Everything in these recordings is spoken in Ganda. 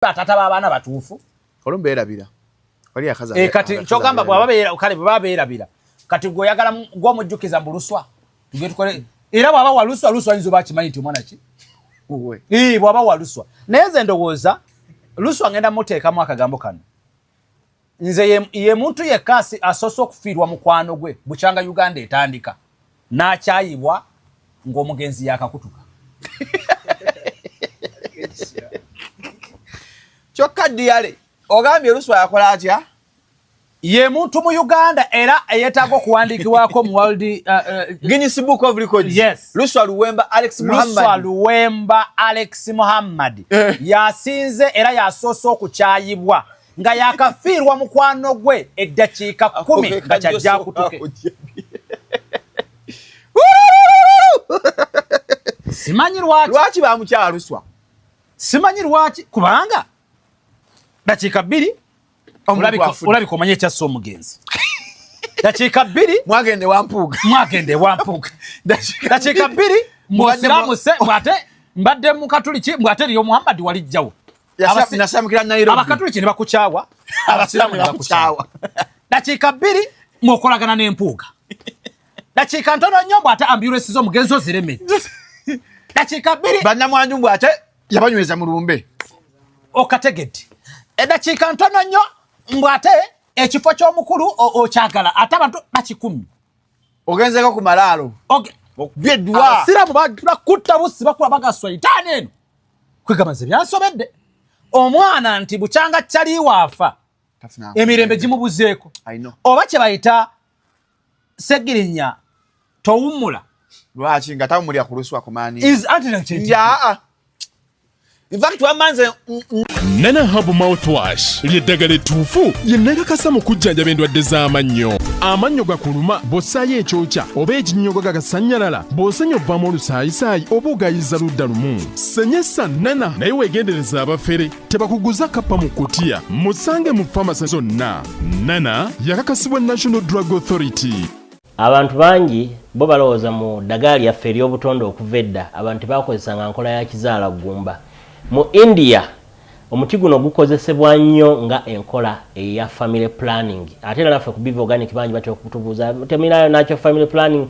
batata babana batuufu olumbe erabira wali akaza kati chogamba bwababera kale bwababera kati goyagala gwomujjukiza mu Luswa tugetukole era bwaba wa Luswa nzo bakimanyi ti mwana ki uwe bwaba wa Luswa neze ndowooza Luswa ngenda muteekamu akagambo kano nze ye muntu yekasi asoso okufirwa mukwano gwe buchanga Uganda etandika nakyayibwa ng'omugenzi yakakutuka kyokka diyale ogambye Luswa yakola atya ye muntu mu Uganda era eyetaaga okuwandiikibwako mu World Guinness Book of Records. Yes. Luswa Luwemba Alex Muhammad. Luswa Luwemba Alex Muhammad. Yasinze era yasoose okukyayibwa nga yakafiirwa mukwano gwe eddakiika 10 nga kyajja kutuke. Simanyi lwaki bamukyala Luswa. Simanyi lwaki kubanga dakiika 2 olabika omanye ekyasse omugenzi dakiika 2 mwagende wampuuga dakiika 2 mwosiramu se mwate mbadde mu Katuliki mwate liyo Muhammad walijjawo nasamukira Nairobi abakatuliki ne bakukyawa abasiramu ne bakukyawa dakiika 2 mwokolagana n'empuuga dakiika ntono nnyo bwate ambulance z'omugenzi oziremedde dakiika 2 bannamwanju bwate yabanyweza mu lumbe okategedde dakiika ntono nnyo mbwate ekifo ky'omukulu okyagala ate abantu bakikumi ogenzeko ku malaalo byedwa abasiramu bakutta busi bakula bagaswa itaani eno kwegamaze byansobedde omwana nti bukyanga kyali waafa emirembe gimubuzeeko oba kye bayita Ssegirinya towummula lwaki nga tawumulira ku Luswa kumaani In fact, wamanze Nana Habu Mouthwash lyeddagala ettuufu lyennagakasa mu kujjanjaba endwadde z'amannyo. Amannyo gakuluma bw'ossaayo ekyokya oba ekinnyogo gagasanyalala bw'osenya ovaamu olusaayisaayi oba ogayiza ludda lumu. Senyesa Nana naye weegendereza abafere tebakuguza kappa mu kkutiya musange mu famasi zonna. Nana yakakasibwa National Drug Authority. Abantu bangi bo balowooza mu ddagala lyaffe ery'obutonde okuva edda abantu bakozesanga nkola ya kizaala ggumba. Mu India omuti guno gukozesebwa nnyo nga enkola eya family planning. Ate era naffe ku Biva Organic bangi batya okutubuuza temirayo nakyo family planning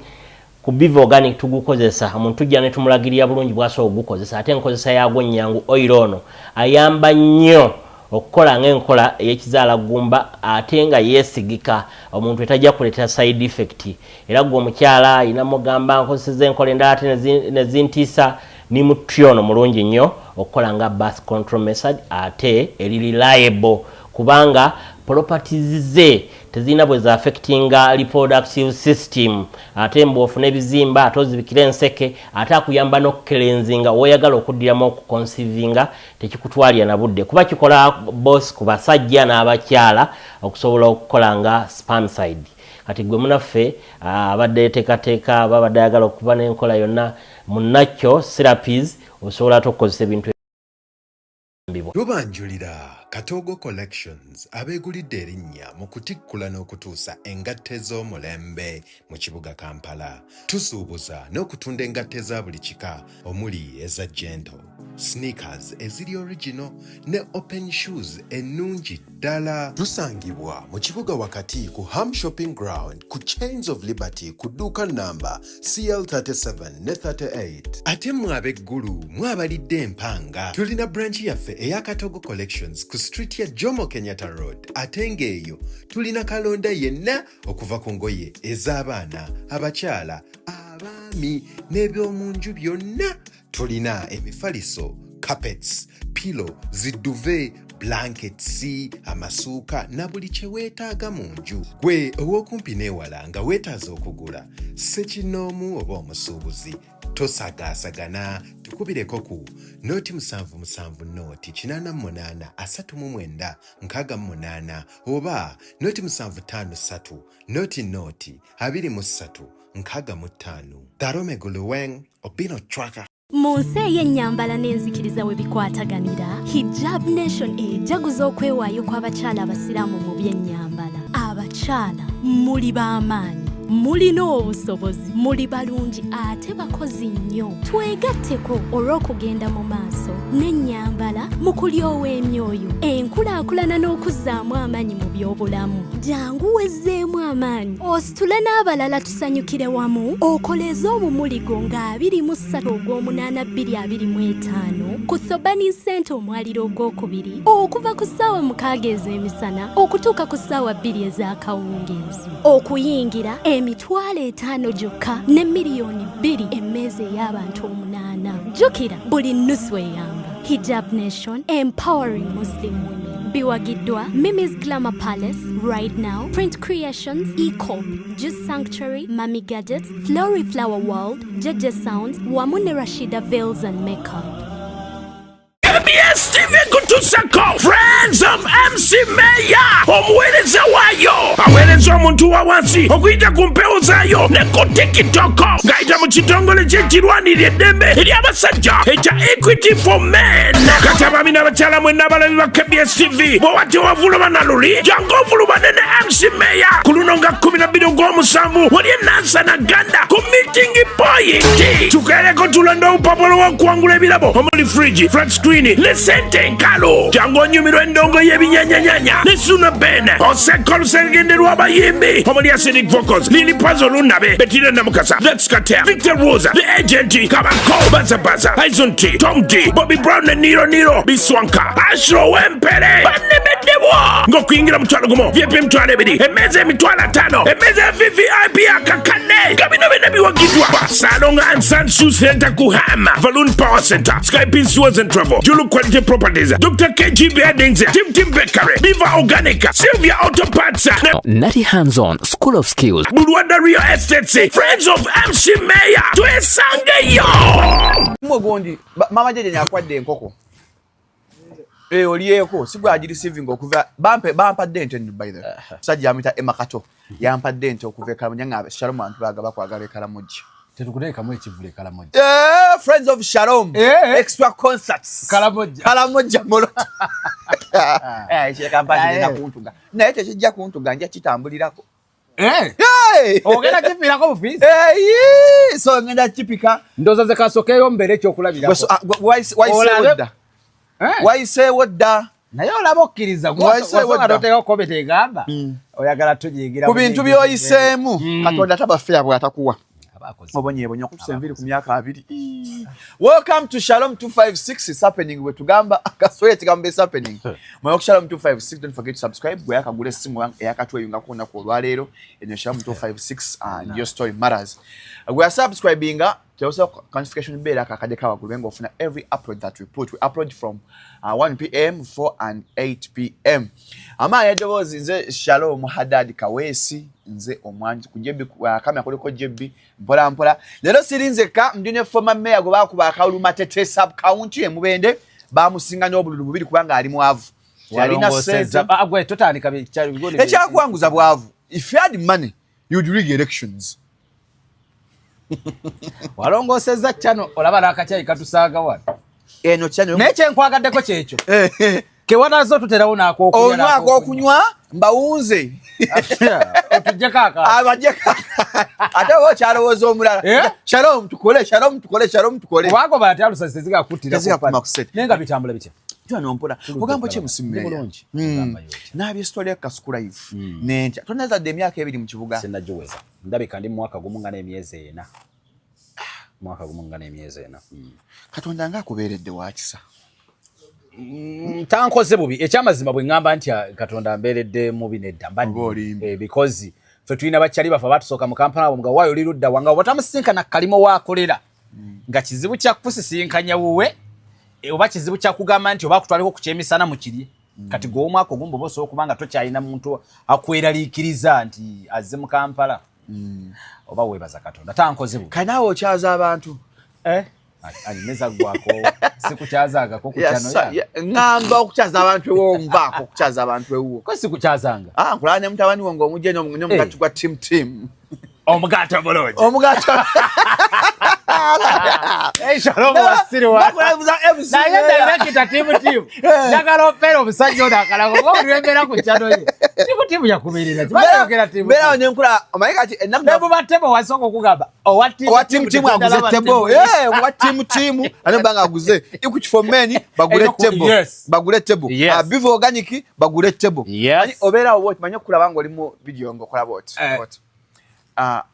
ku Biva Organic tugukozesa omuntu tujja ne tumulagirira bulungi bw'asobola ogukozesa ate enkozesa yaagwo nnyangu oil ono ayamba nnyo okukola ng'enkola ey'ekizaala ggumba ate nga yeesigika omuntu etajja kuleetera side effect. Era gwe omukyala ayina mugamba nkozeseza enkola endala ate ne zintiisa ni mutyono mulungi nnyo okukola nga birth control method ate eri reliable kubanga properties ze tezina bwe za affecting reproductive system ate mbofu nebizimba ate ozibikira enseke ate akuyamba n'okukelenzinga woyagala okuddiramu okuconcevinga tekikutwalya na budde kuba kikola boss ku basajja n'abakyala okusobola okukola nga spermicide. Kati gwe munaffe abadde teekateeka babadde ayagala okuba n'enkola yonna munakyo therapies osobola okukozesa ebintu ebyo. Lubanjulira Katogo Collections abeegulidde erinnya mu kutikkula n'okutuusa engatte z'omulembe mu kibuga Kampala. Tusuubuza n'okutunda engatte za buli kika omuli eza gentle, sneakers eziri original ne open shoes ennungi ddala. Tusangibwa mu kibuga wakati ku Ham Shopping Ground ku Chains of Liberty ku dduuka namba CL37 ne 38. Ate mmwe ab'eggulu mwabalidde empanga tulina branch yaffe eya Katogo Collections ku street ya Jomo Kenyatta Road. Ate ng'eyo tulina kalonda yenna okuva ku ngoye ez'abaana, abakyala, abaami n'ebyomunju byonna. Tulina emifaliso, carpets, pillow, ziduve, blankets, amasuuka na buli kye weetaaga mu nju. Gwe ow'okumpi n'ewala nga weetaaza okugula ssekinnoomu oba omusuubuzi tosagaasagana tukubireko ku noti 77 noti 88 39 68 oba noti 753 noti 23 65. Darome Guluweng Obino Tracker. Munsi y'ennyambala n'enzikiriza we bikwataganira Hijab Nation ejaguza okwewaayo kw'abakyala abasiraamu mu by'ennyambala. Abakyala muli b'amaanyi, mulina obusobozi, muli balungi ate bakozi nnyo. Twegatteko olw'okugenda mu maaso n'ennyambala mu kulyowa emyoyo enkulaakulana n'okuzzaamu amaanyi mu by'obulamu. Jangu wezzeemu amaanyi ositule n'abalala tusanyukire wamu okoleze omumuligo nga 23/8/2025 ku Thobani Center omwaliro ogwokubiri okuva ku ssaawa 6 ez'emisana okutuuka ku ssaawa 2 ez'akawungeezi. Okuyingira $5,000 gyokka ne miliyoni 2 emmeeza ey'abantu 8. Jjukira buli nnusu eyamba. Hijab Nation, empowering Muslim women. Biwagiddwa Mimi's Glamour Palace, Right Now, Print Creations, E-Corp, Juice Sanctuary, Mami Gadgets, Flory Flower World, Jeje Sounds, Wamune Rashida Veils and Makeup. KBS TV kutusako Friends of MC Meya omuweereza waayo aweereza omuntu wa wansi okuyita ku mpewo zaayo ne ku TikTok ng'ayita mu kitongole ky'ekirwanirira eddembe eri abasajja ekya Equity for Men. Kati abaami n'abakyala mwenna abalabi ba KBS TV bw'owate wavuluma na luli jangu ovulumane ne MC Meya ku luno nga 12 Ogw'omusanvu wali Nansana Ganda ku meeting point. Tukeereko tulonda obupapula w'okuwangula ebirabo omuli fridge, flat screen ne sente nkalo jangu onyumirwa endongo y'ebinyanyanyanya ne Suna Ben oseka oluserengende lw'abayimbi omuli Acidic Vocals, Lili Pazo Lunabe, Bettina Namukasa, Let's Cartel, Victor Rosa, The Agent, Kabako, Baza, Aizon T, Tom D, Bobby Brown ne Niro, Biswanka, Ashro Wempere, Banemedewo ng'okuyingira mutwalo gumo VIP mutwalo 2 emmeeza emitwalo 5 emmeeza VVIP akakane kabino bena biwagiddwa Salon and Sun Shoe Center Kuhama, Balloon Power Center, Skype Sewers and Travel, Julu Quality Properties, Dr. KG Buildings, Tim Bakery, Viva Organic, Sylvia Auto Parts, Natty Hands-On School of Skills, Bulwanda Rio Estates, Friends of MC Meya, twesangeyo. Mugondi mama jeje nyakwadde enkoko. Oliyeko sigwa agi receiving okuva bampa dente by the sajja amita emakato yampa dente okuva Kalamanya Shalom antu bagaba kwagala Kalamoji. Tetukuleka mu ekivule Kalamoji. Friends of Shalom extra concerts Kalamoji molo. Cheka mpati na kuntuga. Naye tekijja kuntuga nja kitambulirako. Ogenda kifirako bufisi. So ngenda kipika. Ndoza ze kasokeyo mbere ekyokulabirako. Why say what da? Naye olaba okkiriza gw'osobola n'oteekawo komenti egamba oyagala tujigira ku bintu by'oyiseemu Katonda tabaffeya bw'atakuwa obonyeebonye okutusa enviiri ku myaka 2. Welcome to Shalom 256 is happening we tugamba akasoya kigamba is happening mwe ku Shalom 256 don't forget to subscribe gwe yakagula essimu eyakatweyunga ku nnaku olwaleero eno Shalom 256 and your story matters we are subscribing also notification bell akakade kawagulu bengo ofuna every upload that we put. We upload from 1 p.m. 4 and 8 p.m. Ama edobozi nze Shalom Hadad Kawesi nze omwanji kujebi kamera koliko jebi mpola lero sirinze ka mdine former mayor go bakuba akawuluma tete sub county emubende bamusinga n'obululu bubiri kubanga ali mwavu yalina sense agwe totandika bikyali bigone ekyakuwanguza bwavu if you had money you'd rig elections. Walongoseza chano olaba nakachai katusaaga wano eno chano neche nkwagaddeko kyekyo ke wanazo tuterawo nako okunywa mbawunze otujje kaka abaje kaka ate wo kyalowooza omulala Shalom tukole wako bati alusase ziga kutira kumakusete nenga bitambula bitya jwana ompola ogambo kye musimme nabye story ya Kasuku live nentya tonaza de myaka 2 mu kibuga sinnajuweza ndabika ndi mwaka gumu nga n'emyezi 4 Katonda nga akubeeredde wakisa tankoze bubi ekyamazima bwe ngamba nti Katonda mbeeredde mubi nedda mbadde because fe tulina bakyali bafa batusooka mu Kampala abo nga wayo lirudda wanga obatamusinkana kalimo waakolera nga kizibu kya kusisinkanya wuwe oba kizibu kya kugamba nti oba kutwaliko ku kyemisana mu kiri kati gwo omwaka ogumbo boso okubanga tokyalina muntu akweraliikiriza nti azze mu Kampala oba weebaza Katonda tankoze bubi kanaawe okyaza abantu alimeza gwako sikukyazagako kukyano ngamba okukyaza abantu ewo nvaako okukyaza abantu ewo ko sikukyazanga nkulane mutabani wange omujje n'omugati gwa tim omugata bulungi omugata Shalom wasiriwa naye ndalina kita timu njagala opeera omusajja ono akalako nga olwembera ku kyano ye timu yakuberera bera onyenkula omayika ati nabo batebo wasoko kugaba owa timu aguze tebo owa timu ano banga aguze ikukifomeni bagule tebo bivo organic bagule tebo ani obera obot manya kulaba ngo limo video ngo kola bot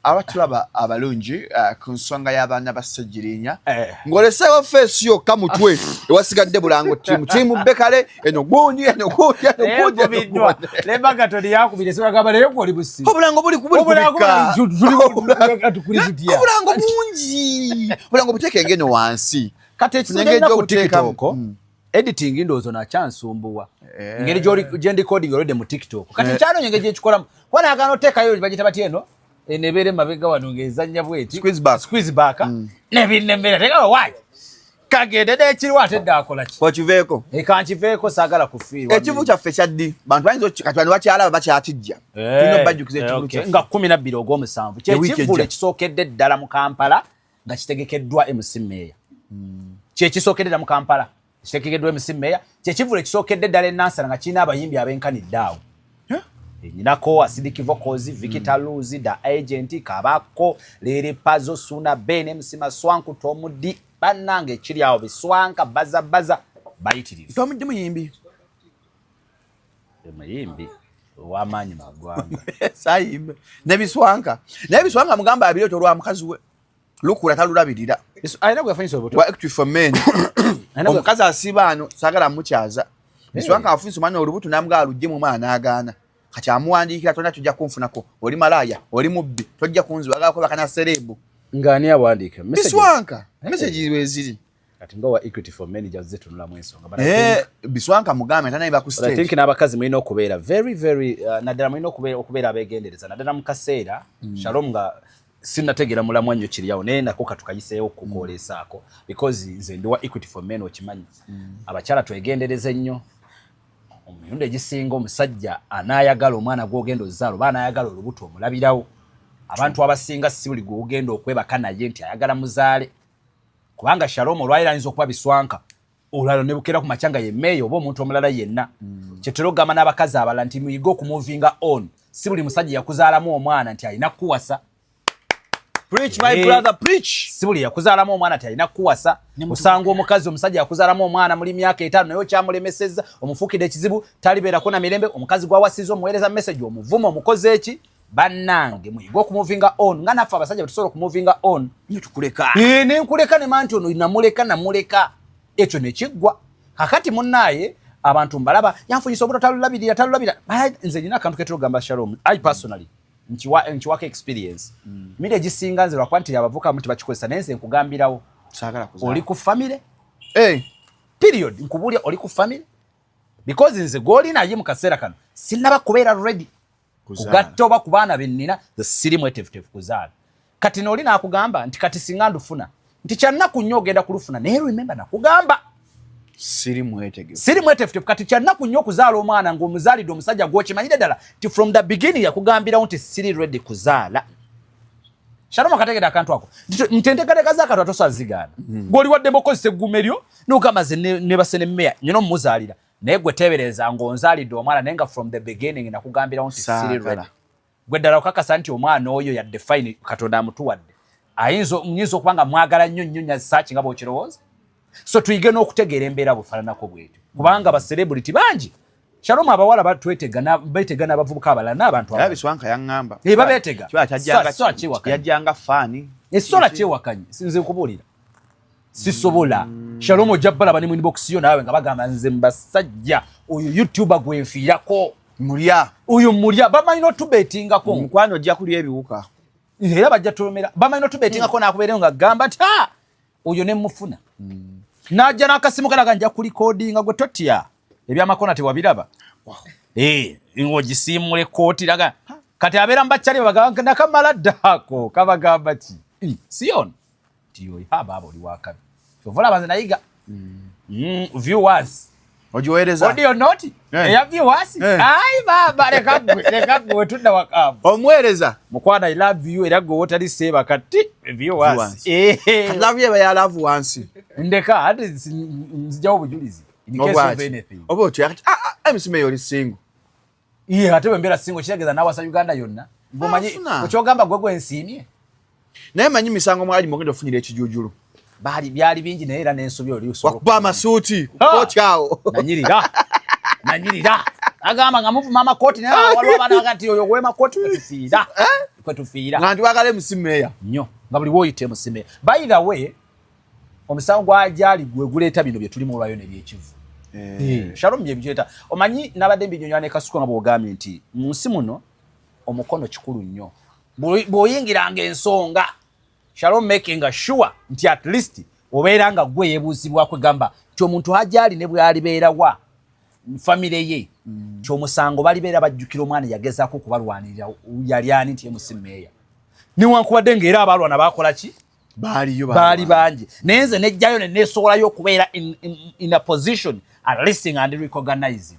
abatulaba abalungi ku nsonga y'abaana ba Ssegirinya ngolesewo face yo kamutwe ewasigadde bulango timu bekale eno gundi lembaga toli yakubire so agaba leyo ko libusi obulango buli kubulika obulango bungi obulango buteke ngeno wansi kate kinengejja okuteeka oko editing ndozo na chance umbuwa ngeri jendi coding already mu TikTok kati cyano nyengeje chikola kwana akano teka yo bagita batieno enebere mabega wanongezanya bweti squeeze back nebinembera teka why kagede de kiri watedda akola ki kokiveko ekanchiveko sagala kufirwa ekivu kya fechaddi bantu bayinzo katwani wakyala bakyatijja tuno bajukize ekivu kya nga 12 ogw'omusanvu kyekivule kisookedde ddala mu Kampala nga kitegekeddwa MC Meya kyekisookedde mu Kampala kitegekeddwa MC Meya kyekivule kisookedde ddala enansala nga kirina abayimbi abenkanidde awo Ninako Acidic Vocals, Vikita Luzi, Da Agent, Kabako, Lere Pazo, Suna, Bene, Msima Swanku, Tomudi, Banange, Chiria, Swanka, Baza, Baitiri. Tomudi muyimbi. Muyimbi. Wamanyi magwanga. Sayimbe. Nebiswanka mugamba abiro to lwa mukazi we. Lukura talulabirira. Ayina kuyafanyiso obuto. Wa active for men. Omukazi asibano sagala mukyaza. Biswanka afunso mwana olubuto namga alujje mu maana agaana. Kati amuwandiikira tonna tujja kunfunako oli malaya oli mubbi tojja kunziwaga ko bakana serebu ngani awandiika Biswanka message weziri kati ngowa equity for managers zetu nula mwensonga Biswanka mugame tana iba ku stage I think n'abakazi mulina okubeera very naddala mulina okubeera abeegendereza naddala mu kaseera Shalom nga sinategera mulamwa nnyo kiriyawo naye nako katukayiseewo okukolesaako because nze ndiwa equity for men okimanyi abakyala twegendereze nnyo omurundi egisinga omusajja anaayagala omwana gw'ogenda ozaalo baanaayagala olubuto omulabirawo abantu abasinga si buli gw'ogenda okwebaka naye nti ayagala muzaale kubanga Shalom olwaliro ayinza okuba Biswanka olwaliro ne bukeera ku makyanga ye meeya oba omuntu omulala yenna kyetera ogamba n'abakazi abalala nti muyiga okumuvinga on si buli musajja yakuzaalamu omwana nti alina kuwasa Preach my brother preach sibuli yakuzaalamu omwana talina kuwasa musanga omukazi omusajja yakuzaalamu omwana muri myaka 5 nayo kyamulemeseza omufukide ekizibu talibeerako na mirembe omukazi gwawasiza omuweereza message omuvuma omukozi eki bannange muyiga okumuvinga on nga naffe abasajja betusobola okumuvinga on tukuleka nenkuleka ne manti ono namuleka ekyo nekiggwa kakati munnaye abantu mbalaba yanfunyisa obuto talulabirira nze nina akantu ketugamba Shalom I personally nchiwaka experience mire gisinga nze lwakwantira abavuka muti bakikozesa nenze nkugambirawo sagala kuzala oli ku family period nkubulya oli ku family because nze goli naye mu kaseera kano sinaba kubeera ready kugatta oba ku baana bennina the siri mwetefutefu kuzaala kati noli nakugamba nti kati singa ndufuna nti kyannaku nnyo ogenda kulufuna naye remember nakugamba siri mwetegefu kati kyannaku nnyo okuzaala omwana ng'omuzaalidde omusajja gw'okimanyire ddala ti from the beginning yakugambirawo nti siri ready kuzaala Shalom akategeda akantu ako ntenteekateeka z'akantu atosazigaana gw'oli waddemu okozesa eggume lyo n'okamaze ne basene mmeya nyina omumuzaalira naye gwe teebereza ng'onzaalidde omwana naye nga from the beginning nakugambirawo nti siri ready gwe ddala okakasa nti omwana oyo yadde fine Katonda amutuwadde nyinza okuba nga mwagala nnyo nyasaaki nga bw'okirowooza so tuyige n'okutegeera embeera bufaananako bwetyo kubanga abacelebrity bangi Shalom abawala beetega n'abavubuka abalala n'abantu Biswanka yaŋŋamba babeetega yajjanga faani esola kyewakanye sinze kubuulira sisobola Shalom ojja balaba ne mu inbox yo naawe nga bagamba nze mbasajja oyo YouTuber gwenfiirako mulya bamanyi n'otubeetingako omukwano ojja kulya ebiwuka era bajja tulumira bamanyi n'otubeetingako naakubeereyo nga gamba nti oyo ne mufuna najja n'akasimu kalaga nja kulikodinga gwe totya ebyamakona tewabiraba ng'ogisiimula ekkooti laga kati abeera mu bakyali bagamba nakamala ddaako kabagamba ki siyon tiyo abo oli wakabi ovola banze nayiga viewers ojiweereza audio note eya viewers ai baba leka gwe tudda wakabu omuweereza mukwana I love you era gwe wotali seeba kati viewers love you ya love wansi ndeka ati nzijawo bujulizi in case of anything obo tuyakati MC Meya oli single Iye ate bembera singo kirageza nawasa Uganda yonna. Bomanyi okyogamba gwegwe ensimye. Naye manyi misango mwali mugenda ofunira ekijujulu. Byali bingi naye era n'ensobi oli usobola. Wakuba amasuuti kochawo. Nanyirira. Agamba nga muvuma amakoti naye waliwo abaana bagati oyo gwema koti kwetufiira. Nga ndiwagala musimeya. Nnyo nga buli woyite musimeya. By the way, omusango gwajali gwe guleeta bino bye tuli mu lwayo ne byekivu. Shalom bye bikyeta. Omanyi nabadde mbinyonyola ne kasuku nga bwogambye nti mu nsi muno omukono kikulu nnyo. Bw'oyingiranga ensonga Shalom making sure nti at least obeera nga gwe yebuuzibwa kwegamba nti omuntu ajali ne bw'alibeera wa family ye ky'omusango balibeera bajjukira omwana yagezaako kubalwanirira yali ani nti emusimeeya niwankubadde ng'era abalwana bakola ki baali bangi naye nze nejjayo ne neesowolayo okubeera in a position at listening and recognizing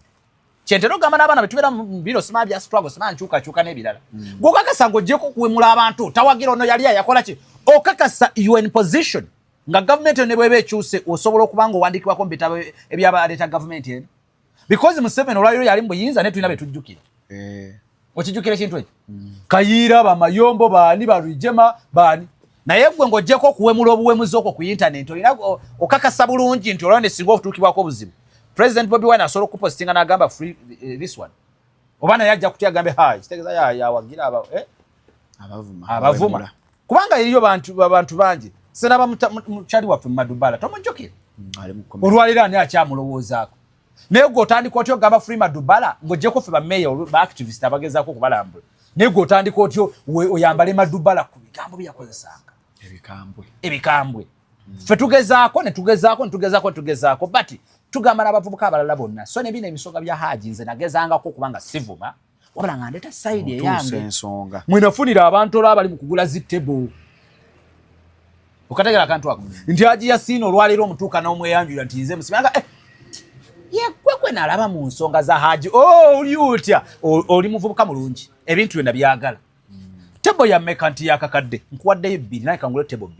kyentera ogamba n'abaana betubeera biro sima bya struggle sima nkyukakyuka n'ebirala gw'okakasa ng'oggyeko kuwemula abantu tawagira ono yali yakola ki okakasa you in position nga government ne bweba ekyuse osobola okuba ng'owandiikibwako mu bitabo ebyabaleeta government eno because Museveni olwaliro yali mu buyinza ne tulina betujjukira okijjukira ekintu ekyo Kayiira bamayombo baani balwijema baani naye gwe ng'oggyeko okuwemula obuwemuzi okwo ku internet olina okakasa bulungi nti olwande singa obutuukibwako obuzibu President Bobi Wine asobola okupostinga n'agamba free this one oba naye ajja kutya agambe kitegeeza yawagira abavuma kubanga eriyo bantu bangi seraba mukyali waffe mu Madubala tomujjukira olwaliro ani akyamulowoozaako naye gwe otandika otyo ogamba free Madubala ng'oggyeko ffe bameeya ba activist abagezaako okubalambula naye gwe otandika otyo oyambale Madubala ku bigambo byeyakozesanga ebikambwe ffe tugezaako bati tugamba n'abavubuka abalala bonna so ne bino emisonga bya Haji nze nagezangako kubanga sivuma wabula nga ndeeta sayidi eyange mwinafunira abantu olaba bali mu kugula zitebo okategera akantu ako nti Haji Yasino olwaliro omutuuka n'omweyanjulira nti nze musimenga yekwekwe nalaba mu nsonga za Haji oli utya oli muvubuka mulungi ebintu byonna byagala tebo ya meka nti yakakadde nkuwaddeyo 2 naye kangule tebo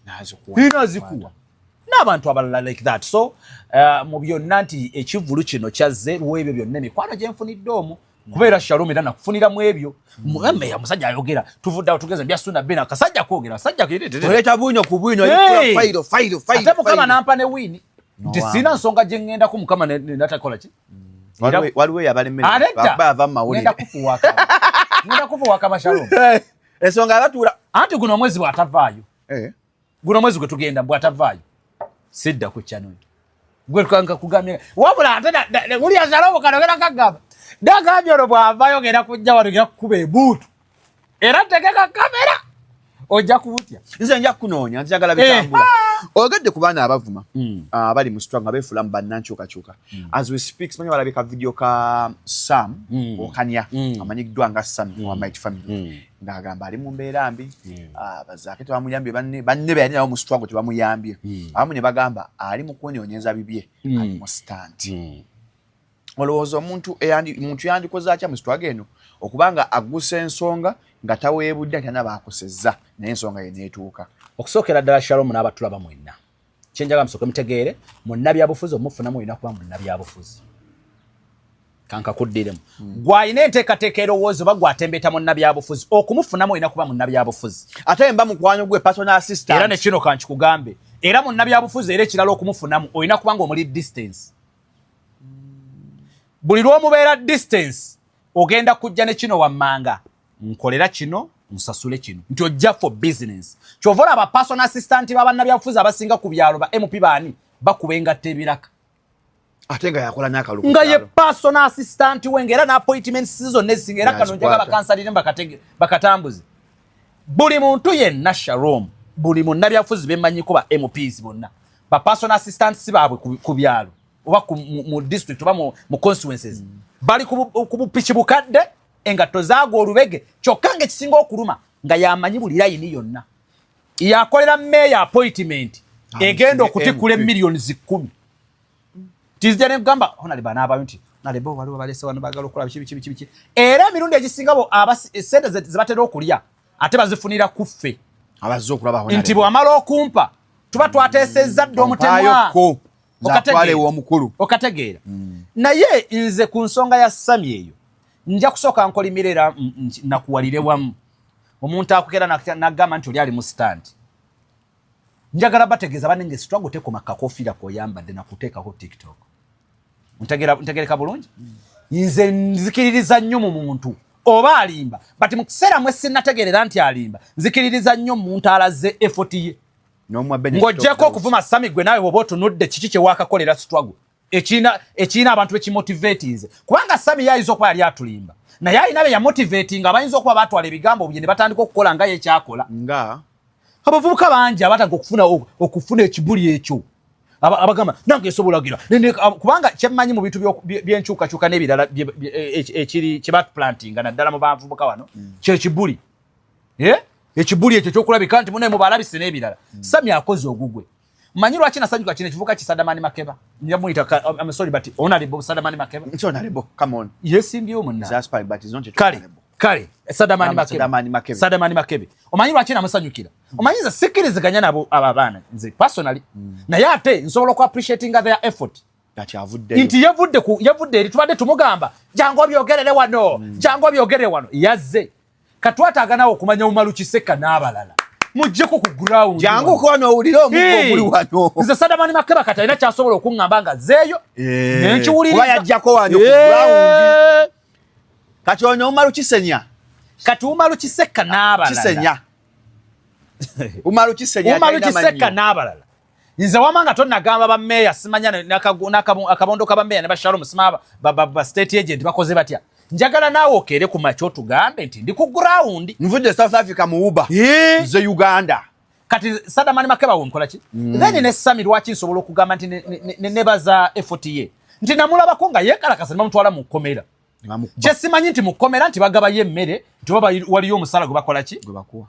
2 nazikuwa n'abantu abalala like that so mu byonna nti ekivulu kino kyazze lw'ebyo byonna emikwano gye nfunidde omu kubeera Shalom era nakufunira mu ebyo meya musajja ayogera tuvuddawo tugeze byasuna bena kasajja kwogera sajja kuleeta bunyo ku bunyo fairo ate mukama nampa ne wini nti sina nsonga gye ngenda ku mukama natakola ki waliwo yabalemere bava mu mawulire ngenda kufuwaka Shalom ensonga abatuula anti guno omwezi bw'atavaayo guno omwezi gwe tugenda bw'atavaayo sidda ku channel gwe kanga kugamya wabula ate uli Shalom kanogera kagamba dagajoro bwavayo genda kujja waligira kuba ebuutu era tegeka kamera ojja kubutya nze nja kunoonya njagala bitambula ogedde ku baana abavuma bali mu strong abefulamu bannankyukakyuka as we speak simanyi balabika video ka Sam Okanya amanyiddwa nga Sam wa Might Family ng'agamba ali mu mbeera mbi bazaake tebamuyambye banne beyali nabo mu struggle tebamuyambye abamu ne bagamba ali mu kwenyonyeza bibye ali mu stand olowooza omuntu yandikoze atya mu struggle eno okubanga agguse ensonga nga taweebudde nti anabakosezza naye ensonga ye neetuuka okusookera ddala Shalom n'abatulaba mwenna kyenjaga musooke mutegeere munnabyabufuzi omufunamu olina kuba munnabyabufuzi kankakuddiremu gw'alina enteekateeka erowooza oba gw'atembeeta munnabyabufuzi okumufunamu olina kuba munnabyabufuzi ate mba mukwano gwe personal assistant era ne kino kankikugambe era munnabyabufuzi era ekirala okumufunamu olina kuba ng'omuli distance buli lw'omubeera distance ogenda kujja ne kino wammanga nkolera kino nsasule kino nti ojja for business kyova olaba personal assistant b'abannabyabufuzi abasinga ku byalo ba MP baani bakuba engatta ebiraka ate nga yakola n'akaluku nga ye personal assistant we ng'era n'appointments zonna ezisinga era kano njaga bakansalire bakatambuze buli muntu yenna Shalom buli munnabyabufuzi bemmanyiko ba MPs bonna ba personal assistant si baabwe ku byalo oba mu district oba mu constituencies bali ku bupiki bukadde engatto zaago olubege kyokka ng'ekisinga okuluma nga yamanyi buli layini yonna yakolera meya appointment egenda okutikula millions 10 tizija ne kugamba honaleba n'abayo nti nalebo waliwo balese wano bagala okola biki era emirundi egisinga bo sente zibatera okulya ate bazifunira kuffe abazze okulaba honalebo nti bw'amala okumpa tuba twateesezza dda omutemwa zatwale wo mukulu okategeera naye nze ku nsonga ya Sami eyo nja kusooka nkolimirera nakuwalire wamu omuntu akugera nagamba nti oli ali mu stand njagala bategeeza banenge struggle tekoma kakofira koyambadde nakuteekako TikTok ntegereka bulungi nze nzikiririza nnyo mu muntu oba alimba bati mu kiseera mwe sinnategerera nti alimba nzikiririza nnyo muntu alaze effort ye ng'ojjeko okuvuma Sami gwe naawe bw'oba otunudde kiki kye waakakolera struggle ekiina abantu bekimotivatinze kubanga Sami yayinza okuba yali atulimba naye alina be yamotivatinga abayinza okuba batwala ebigambo bye ne batandika okukola nga ye kyakola nga abavubuka bangi abatandika okufuna ekibuli ekyo abagamba nange esobolagira kubanga kyemmanyi mu bintu by'enkyukakyuka n'ebirala ekiri kye batuplantinga naddala mu bavubuka wano kyekibuli ekibuli ekyo kyokulabika nti munaye mubalabise n'ebirala Sami akoze ogugwe manyi lwaki nasanyuka kino ekivuka kisadamani Makeba njamuyita I'm sorry but honorable Sadamani Makeba it's honorable come on yesimbyewo munna Zaspai but it's not kale Sadamani Makeba omanyi lwaki namusanyukira omanyi nze sikkiriziganya nabo abaana nze personally naye ate nsobola oku appreciatinga their effort nti yavudde eri tubadde tumugamba jangu obyogerere wano yazze katwataaga nawe okumanya Umaru Kiseka n'abalala mujjeko ku ground jangu kono owulire omuggo oguli wano nze Sadamani Makeba katalina kyasobola okuŋŋamba nga zeeyo nenkiwuliriza yajjako wano ku ground kati ono Umaru Kisenya kati Umaru Kiseka n'abalala Kisenya Umaru Kiseka n'abalala nze wamanga tonnagamba bammeeya simanya akabondo kabameeya ne bashalom simaba ba state agent bakoze batya njagala naawe okere ku macho tugambe nti ndi ku ground nvudde South Africa mu Uber ze Uganda kati Sadamani Makeba wonkola ki then ne Sami lwaki nsobola okugamba nti nebaza effort ye nti namulabako nga yekalakasa bamutwala mu kkomera kyesimanyi nti mu kkomera nti bagaba ye emmere nti waliyo omusala gwe bakola ki gwe bakuwa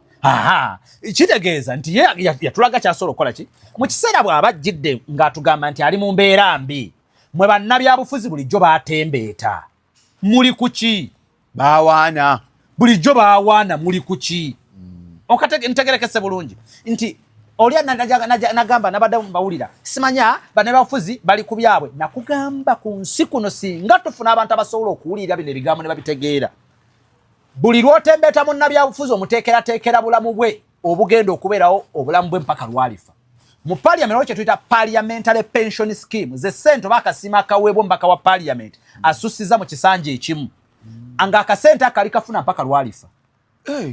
kitegeeza nti ye yatulaga kyasobola okukola ki mu kiseera bw'aba ajjidde ng'atugamba nti ali mu mbeera mbi mwe bannabyabufuzi bulijjo baatembeeta muli kuki bawaana bulijjo bawaana muli kuki ntegerekese bulungi nti olya nagamba nabadde mbawulira simanya bannabyabufuzi bali ku byabwe nakugamba ku nsi kuno singa tufuna abantu abasobola okuwulira bino ebigambo ne babitegeera buli lwotembeeta munnabyabufuzi omuteekerateekera bulamu bwe obugenda okubeerawo obulamu bwe mpaka lwalifa mu parliament waliwo kye tuyita parliamentary pension scheme ze ssente oba akasiima akaweebwa omubaka wa parliament asusiza mu kisanja ekimu nga akasente akali kafuna mpaka lwalifa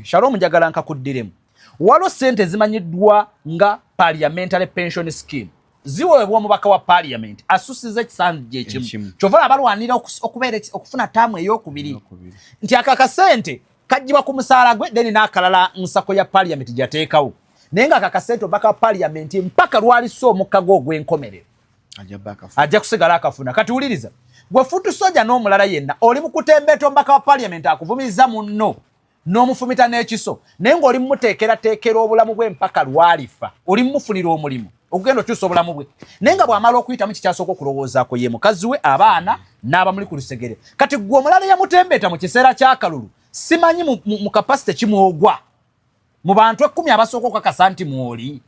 Shalom njagala nkakuddiremu waliwo ssente zimanyiddwa nga parliamentary pension scheme ziweebwa omubaka wa parliament asusiza ekisanja ekimu kyova abalwanira okufuna taamu ey'okubiri nti akakasente kaggyibwa ku musaala gwe then n'akalala nsako ya parliament gyateekawo naye nga akakasente omubaka wa parliament mpaka lwalisa omukka gwe ogw'enkomerero ajja kusigala akafuna kati wuliriza gwe futu soja n'omulala yenna oli mu kutembeeta omubaka wa parliament akuvumiriza munno n'omufumita n'ekiso naye ng'oli mumuteekerateekera obulamu bwe mpaka lwalifa oli mumufunira omulimu okugenda okyusa obulamu bwe naye nga bw'amala okuyitamu kikyasooka okulowoozaako ye mukazi we abaana n'abamuli ku lusegere kati gwe omulala yamutembeeta mu kiseera ky'akalulu simanyi mu kapasite kimwogwa mu bantu 10 abasooka okukakasa nti mwoli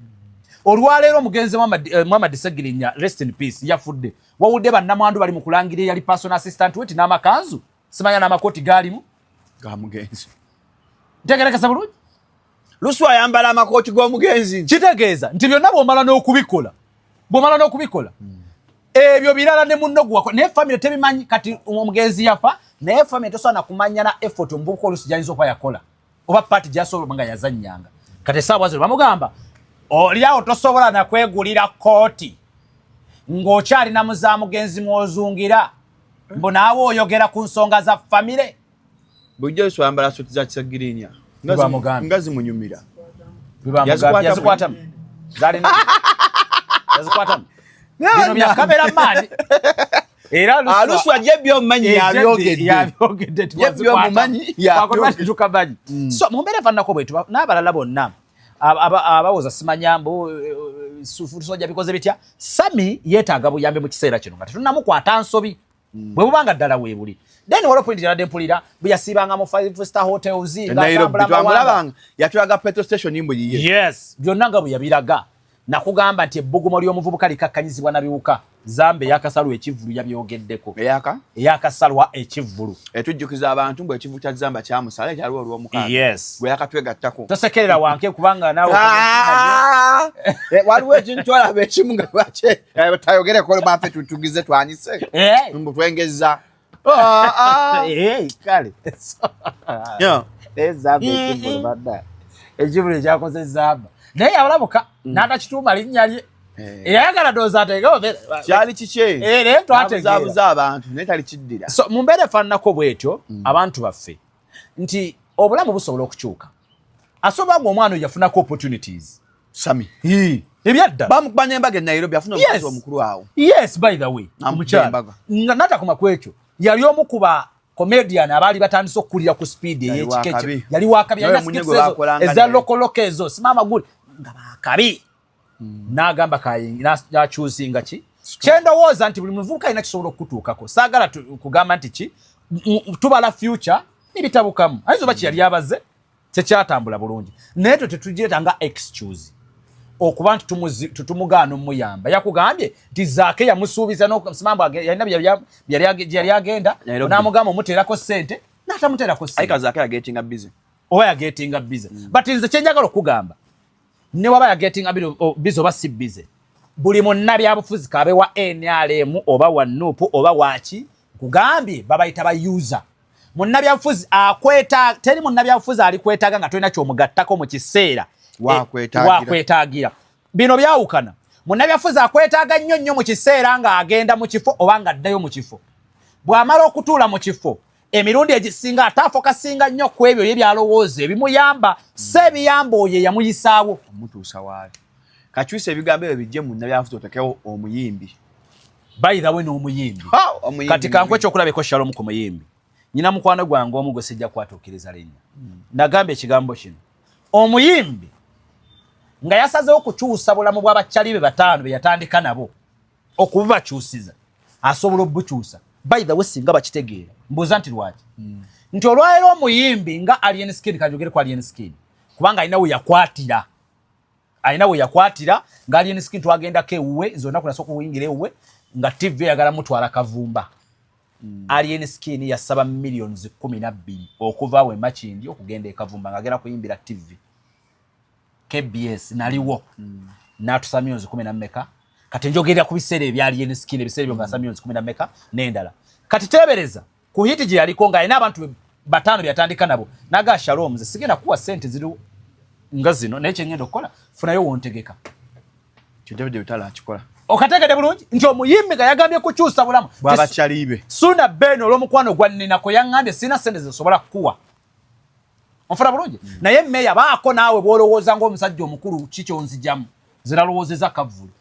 olwaleero omugenzi Muhammad Ssegirinya rest in peace yafudde wawudde bannamwandu bali mu kulangira yali personal assistant we n'amakanzu simanya n'amakooti gaalimu ga mugenzi ntegerekesa bulungi Luswa ayambala amakooti g'omugenzi kitegeeza nti byonna bw'omala n'okubikola ebyo birala ne munno guwako naye famire tebimanyi kati omugenzi yafa naye famire tosobola kumanya na effort omuvubuka oluusi gy'ayinza okuba yakola oba paati gy'asobola nga yazannyanga kati essaawa zino bamugamba oliawo tosobola nakwegulira kooti ng'okyalina muza mugenzi mw'ozungira mbu naawe oyogera ku nsonga za famire bujja Luswa ayambala suti za Ssegirinya nga zimunyumira yazikwatamu bino bya kamera maani era Luswa je by'omumanyi yabyogedde so mumbeera vannako bwetu n'abalala bonna abawoza simanyambo sojja bikoze bitya Sami yeetaaga buyambi mu kiseera kino nga tetunnamukwata nsobi bwe bubanga ddala weebuli then waliwo point gyeradde mpulira bwe yasiibanga mu 5-star hotels nga yatulaga petrol station imbu yiye yes byonna nga bwe yabiraga nakugamba nti ebbugumo ly'omuvubuka likakkanyizibwa na biwuka Zambe yakasalwa ekivulu yabyogeddeko. Yakasalwa ekivulu. Etujjukiza abantu mbu ekivu kya Zamba kyamusala ekyaliwo olw'omukaaga. Yes. Gwe yakatwegattako. Tosekerera wanke kubanga naawe. Waliwo ekintu twalaba ekimu nga lwaki tayogereko baffe tutugize twanyise. Mbu twengezza. Kale. Zamba ekivulu badda. Ekivulu ekyakoze Zamba. Naye yabulabuka n'atakituuma linnya lye. Eyagala doza ategewo kyali kikye. Naye twategeeza abantu naye tali kiddira. So mu mbeera efaananako bw'etyo abantu baffe nti obulamu busobola okukyuka. Asobola ng'omwana oyo yafunako opportunities. Sami. Ebyadda. Bamukubanya embaga e Nairobi afuna omukazi omukulu awo. Yes, by the way. Omukyala. Nga natakoma ku ekyo yali omu ku ba comedian abaali batandise okukulira ku speed ey'ekikeekyo. Yali wakabi. Yalina skits eza lokoloka ezo simama guli nga bakabi. N'agamba n'akyusinga ki kyendowooza nti buli muvubuka alina kisobola okutuukako. Saagala kugamba nti ki tubala future n'ebitabukamu. Ayinza oba kyeyali abaze tekyatambula bulungi. Naye tetugireeta nga excuse okuba nti tutumugaana omuyamba. Yakugambye nti Zaake yamusuubiza n'okusimamba yalina yali agenda n'amugamba omuteerako ssente n'atamuteerako ssente. Ayika Zaake yagetinga busy. Oba yagetinga busy. But nze kyenjagala okugamba ne waba yagetinga busy oba si busy. Buli munnabyabufuzi kabe wa NRM oba wa NUP oba waki kugambye babayita ba user. Munnabyabufuzi teri munnabyabufuzi alikwetaaga nga tolina ky'omugattako mu kiseera wakwetaagira. Bino byawukana. Munnabyabufuzi akwetaaga nnyo mu kiseera ng'agenda mu kifo oba ng'addayo mu kifo. Bw'amala okutuula mu kifo emirundi egisinga ataafokasinga nnyo ku ebyo ebyalowooza ebimuyamba sebiyamba oyo yamuyisaawo omutuusa waali. Kakyusa ebigambo ebyo bijje mu nnabyabufuzi otekewo omuyimbi. By the way n'omuyimbi. Kati kankwe ekyokulabeko Shalom ku muyimbi. Nyina mukwano gwange omu gwe sijja kwatuukiriza linnya. Nagamba ekigambo kino. Omuyimbi nga yasazeewo kukyusa bulamu bw'abakyali be bataano be yatandika nabo okububakyusiza asobola obukyusa. By the way singa bakitegeera mbuuza nti lwaki nti olwaleero omuyimbi nga Alien Skin kanjogere ku Alien Skin kubanga alina we yakwatira nga Alien Skin twagendako ewuwe zonna kunasooka okuyingira ewuwe nga TV yagala mutwala Kavumba. Alien Skin yasaba millions 12 okuva awo Makindi okugenda e Kavumba ng'agenda kuyimbira TV. KBS naliwo n'atusa millions 10 kati njogerera ku biseera ebya Alien Skin ebiseera ebyo nga millions 10 n'endala. Kati tebereza ku hiti gye yaliko nga alina abantu bataano byatandika nabo naga Shalom ze sigenda kuwa sente ziri nga zino naye kye ngenda okukola funayo wontegeka. Kyo David Bitala akikola. Okategede bulungi nti omuyimbi nga yagambye kukyusa bulamu bw'abakyalibe. Suna Beno olw'omukwano gwa Ninako yangambye sina sente zisobola kukuwa. Onfuna bulungi naye mmeeya baako naawe bw'olowooza ng'omusajja omukulu kikyo nzijamu ziralowoozeza Kavulu.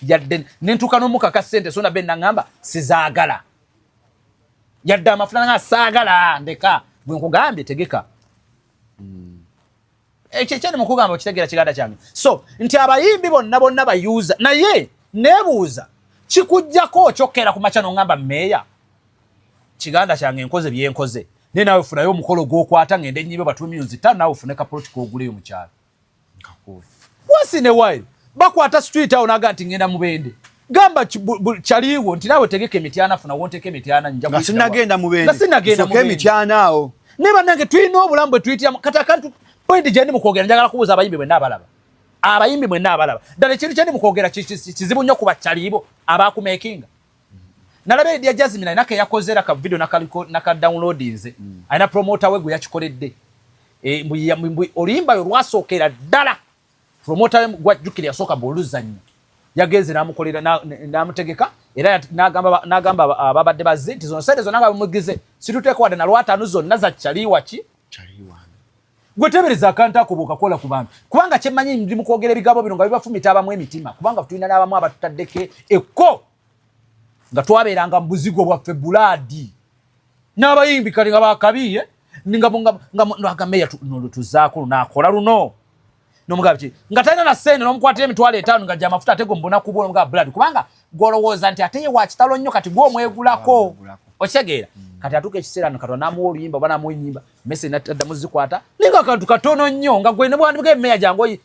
Yadde nentuka n'omukaka sente Suna Beno nangamba sizaagala. Yadde amafuna nga saagala ndeka bwe nkugambye tegeka. Ekyekyo mukugamba okitegeera kiganda kyange. So nti abayimbi bonna bayuza naye nebuuza kikujjako kyokera ku macha n'ongamba mmeeya kiganda kyange nkoze byenkoze ne nawe funayo omukolo gw'okwata ngende nnyibe batu millions 5 nawe ufune ka protocol oguleyo mu kyalo. Once in a while bakwata street awo naga nti ngenda mubende gamba kyaliwo nti nawe tegeke emityana funa wonteke emityana njja ku sinagenda mubende sinagenda mubende emityana awo ne banange tulina obulamu bwe tuyitira katakantu point gye ndi mu kwogera njagala kubuuza abayimbi bwe n'abalaba. Abayimbi mwe n'abalaba ddala ekintu kye ndi mu kwogera kizibu nnyo ku bakyalibo abaakumekinga. Nalaba Eddie Jasmine alina ke yakozeera ka video naka downloadinze alina promoter we gwe yakikoledde. Oluyimba yo lwasookera ddala promoter we gwajjukira yasooka bw'oluzannya yagenze n'amukolera n'amutegeka era n'agamba ababadde bazze nti zono sente zonna nga bamugize situteeko wadde na lwataano zonna za kyaliwa ki gwe tebereza akantu ako bw'okakola ku bantu kubanga kyemmanyi ndi mu kwogera ebigabo bino nga bibafumita abamu emitima kubanga tulina n'abamu abatutaddeko ekko nga twabeeranga mu buzigo bwaffe bulaadi n'abayimbi kati nga bakabiye ngameya tuzaako lunaakola luno n'omugabi nga talina na ssente n'omukwatira emitwalo 5 nga gy'amafuta ate gwe mbona ku bwolo nga bulaadi kubanga gw'olowooza nti ate ye wa kitalo nnyo kati gw'omwegulako okitegeera kati atuuka ekiseera Katonda n'amuwa oluyimba oba n'amuwa ennyimba mese n'addamu zikwata ninga akantu katono nnyo nga gwe ne bwandibwa emmeeya gyange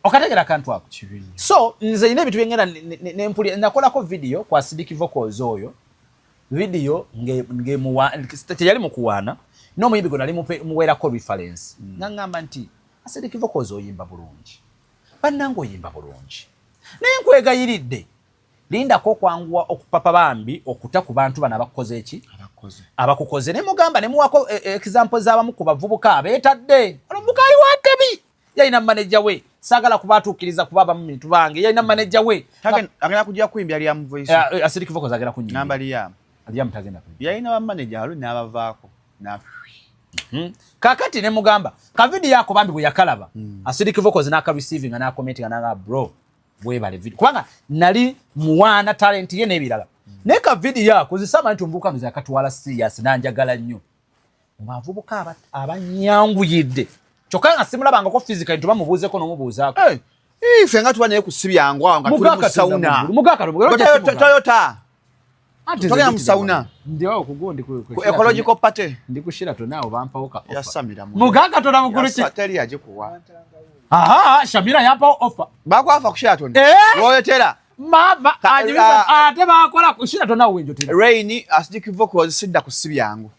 Okategera kantu ako. So nze ine bitu byengera nempuli nakolako video kwa Sidiki Vocals oyo. Video nge muwa yali mukuwana no muyibigo nali muwera ko reference. Ngamba nti Sidiki Vocals oyimba bulungi. Bannango oyimba bulungi. Nenkwegayiridde. Linda ko kwangua okupapa bambi okuta ku bantu bana bakoze eki? Abakukoze ne mugamba ne muwako example z'abamu ku bavubuka abetadde. Olumukali wa Tebi. Yaina manager we. Sagala kubatukiriza kubaba mimi tubange. Yaina manager we. Agenda kujja kuimbya ali am voice. Sidiki Vocals agenda kunyimba. Namba liya. Ali am tagenda kunyimba. Yaina ba manager alu n'abavaako. Na kakati ne mugamba ka video yako bambi bwe yakalaba Sidiki Vocals n'aka receiving na commenting na bro webale video kubanga nali muwana talent ye nebirala neka video yako zisama ntumbuka mbiza katwala serious nanjagala nnyo mwavubuka abanyanguyidde kyokanga simulabanga ko physical ntuba mubuze ko no mubuzaako ife nga tuba naye kusibya ngwa nga tuli mu sauna mugaka Toyota Tugenda mu sauna. Ndio kugondi ku ecological party. Ndikushira to nawo bampauka offer. Yasamira mu. Muganga to namukuru ki. Sateli aje kuwa. Aha, Shamira yapa offer. Bakwafa kushira to. Royetera. Mama ajuza ate bakola kushira to nawo wenjo tena. Rain Sidiki Vocals sidda kusibya yangu.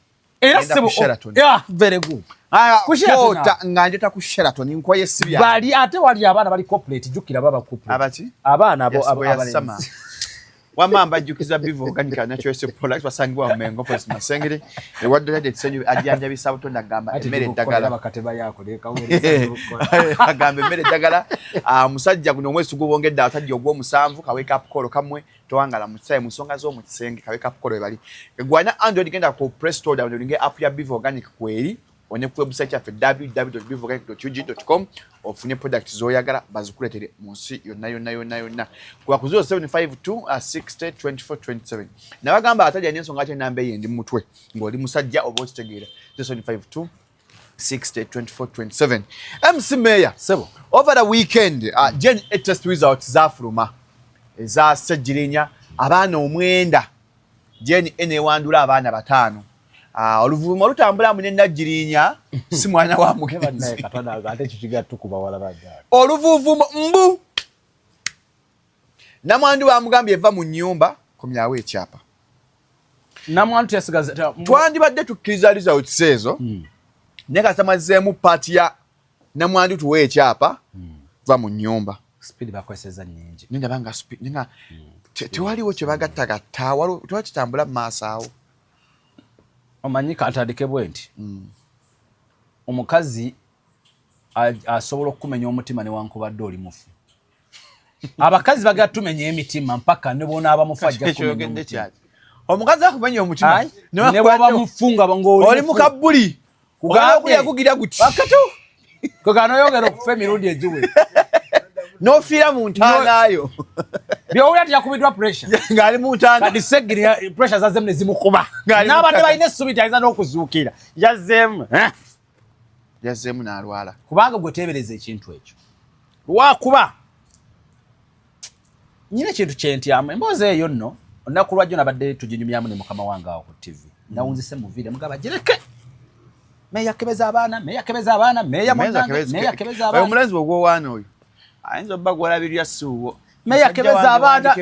Era sebo. Yeah, very good. Aya kushira nganje ta kushira to ninkoye sibya. Bali ate wali abana bali corporate jukira baba corporate. Abati? Abana abo abana. Wamamba jukiza bivu organic natural products basangibwa mu Mengo Police Masengere ewadde tsenyu ajanja bisabuto ndagamba emere dagala bakateba yako leka were agamba emere dagala musajja guno mwesi gubongedde atajja ogwo musanvu ka wake up call kamwe towangala musaye musonga zo mu kisenge ka wake up call bali egwana Android genda ko press store download nge app ya bivu organic kweri onye ku website ya www.bivuorganic.ug.com ofune product zoyagala bazikuletere munsi yonna kwa ku 0752602427 nabagamba ataja n'ensonga ate nambe yendi mutwe ngoli musajja oba okitegeera 0752602427 MC Mayor sebo over the weekend Gen test results zafuluma eza Ssegirinya abaana omwenda Gen enewandula abaana batano oluvuma olutambula mu Ssegirinya si mwana wa mugenzi katana ate kikiga tukuba wala baga oluvuvumo mbu namwandu wa mugambye eva mu nyumba komyawe ekyapa namwandu yasigaza twandibadde tukkiriza results ezo neka samazeemu party ya namwandu tuwe ekyapa va mu nyumba speed bakweseza nyingi ninda banga speed ninga tewaliwo kye bagattagatta waliwo twakitambula mu maaso awo omanyika atadike bwenti omukazi asobola okumenya omutima ne wankubadde oli mufu abakazi bagatumenya emitima mpaka ne bona abamufajja kumenya omukazi akumenya omutima ne baba mufunga ngoli oli mukabuli kugamba kugira guti wakati kugano yogera okufa emirundi ejiwe no fira mu ntanayo byo uli yakubidwa pressure ngali mu ntana kadi Ssegirinya pressure zazemne zimukuba n'abadde bayine subiti ayinza n'okuzuukira yazemu n'alwala kubanga gwe teebereza ekintu ekyo lwakuba nyina ekintu kyentyamu emboozi eyo nno olunaku lwajjo nabadde tuginyumyamu ne mukama wange awo ku TV nawunzise mu video mugaba gireke meya kebeza abaana meya omulenzi ogw'owaana oyo ayinza obba gwalabirya ssuuwo meya kebeza abaana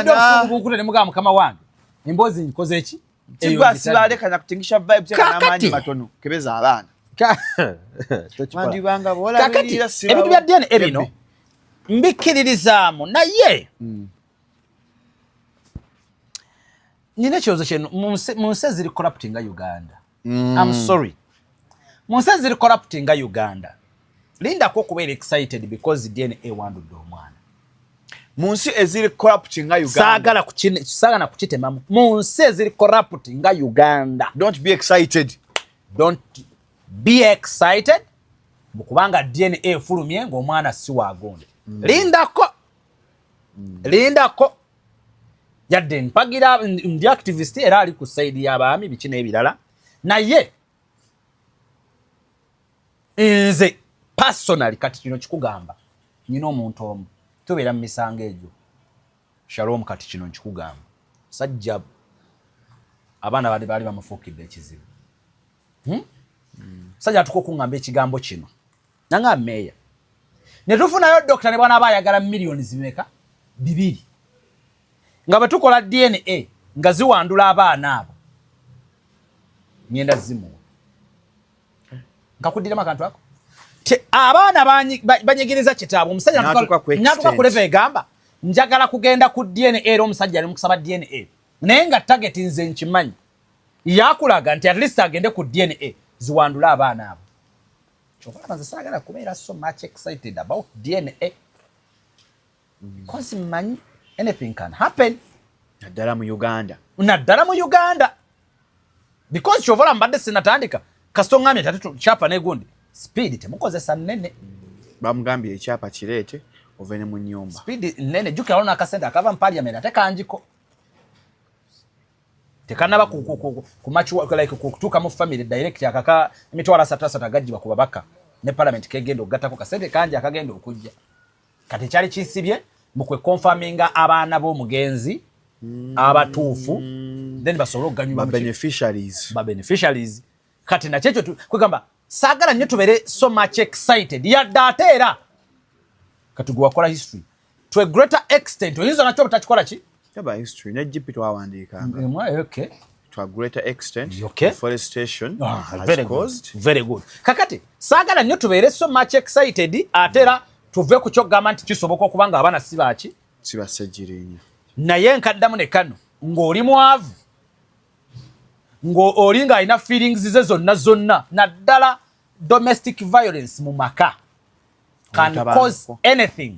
nawudde ne mugaba mukama wange emboozi nkoze eki kigwa sibalekana kutingisha vibes n'amaanyi matono kebeza abaana mandibanga boolabirira siba ebintu bya DNA ebino mbikiririzaamu naye nina ekyozo kyeno mu nsi eziri corrupting Uganda. I'm sorry. Mu nsi eziri corrupting Uganda. Lindako okubeera excited because DNA wandudde omwana. Mu nsi eziri corrupting Uganda. Saagala kukitemamu. Mu nsi eziri corrupting Uganda. Don't be excited. Don't be excited. Kubanga DNA efulumye ng'omwana si waagonde. Lindako. Yadde mpagira ndi activist era ali ku side y'abaami biki n'ebirala. Naye nze personally kati kino kikugamba nyina omuntu omu tubeera mu misango egyo Shalom kati kino kikugamba sajja abaana bali bamufuukidde ekizibu sajja tukokungamba ekigambo kino nanga meya ne tufunayo doctor ne bwana abayagala millions zimeka 2 nga batukola DNA nga ziwandula abaana abo nyenda zimu ngakudira makantu ako abaana banyegiriza kitabu omusajja natuka kuleva egamba njagala kugenda ku DNA era omusajja ali mukusaba DNA naye nga target nze nkimanyi yakulaga nti at least agende ku DNA ziwandula abaana abo chokola manze sagala kubeera so much excited about DNA because manyi anything can happen naddala mu Uganda because chovola mbadde sinatandika kastongamye tatu chapa negundi speed temukozesa nene bamugambye ekyapa kirete ovene mu nyumba speed nene juke alona akasenda akava mu parliament atekanjiko tekanaba ku match like kutuka mu family direct akaka emitwala 3 gajjiba ku babaka ne parliament kegendo gatako kasende kanje akagendo okujja kati kyali kisibye mukwe confirminga abaana bo mugenzi abatuufu then basobola okuganyuma beneficiaries kati na checho kwegamba sagala nnyo tubere so much excited ya data era katugwa kola history to a greater extent oyinza nacho butachikola ki yaba history ne GP twawandika okay to a greater extent okay. Deforestation very good kakati sagala nnyo tubere so much excited atera tuve ku kyogamba nti kisoboka okubanga abana sibachi siba Ssegirinya naye nkaddamu ne kano ng'oli mwavu ng'olinga alina feelings ze zonna naddala domestic violence mu maka can cause anything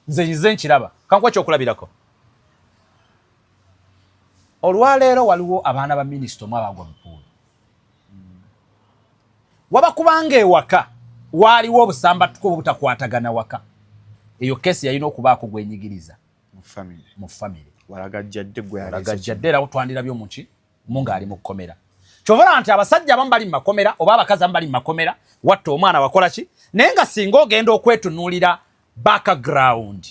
nze nkiraba kankuwa kyokulabirako olwaleero waliwo abaana ba minisito mu abagwa mupuula wabakubanga ewaka waaliwo obusambatuko obutakwatagana waka eyo kesi yalina okubaako gwenyigiriza mu family walagajjadde era twandira by'omuki munga ali mu kkomera kyovola nti abasajja abamu bali mu makomera oba abakazi abamu bali mu makomera watta omwana wakola ki naye nga singa ogenda okwetunuulira background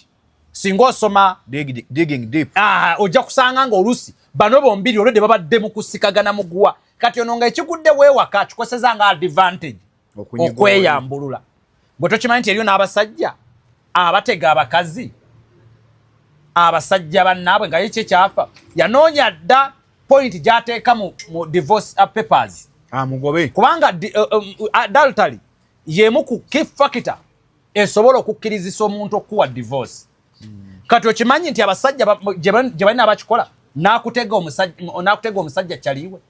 singa osoma digging deep ojja kusanga nga olusi bano bombiri olwedde babadde mu kusikagana muguwa kati ono nga ekigudde weewaka kikoseza nga advantage okweyambulula bwe tokimanyi nti eriyo n'abasajja abatega abakazi abasajja bannaabwe nga yekyo ekyafa yanoonya dda point gy'ateeka mu divorce papers mugobe kubanga adultery yemu ku key factor esobola okukkirizisa omuntu okuwa divorce kati okimanyi nti abasajja gye balina abakikola n'akutega omusajja kyaliwe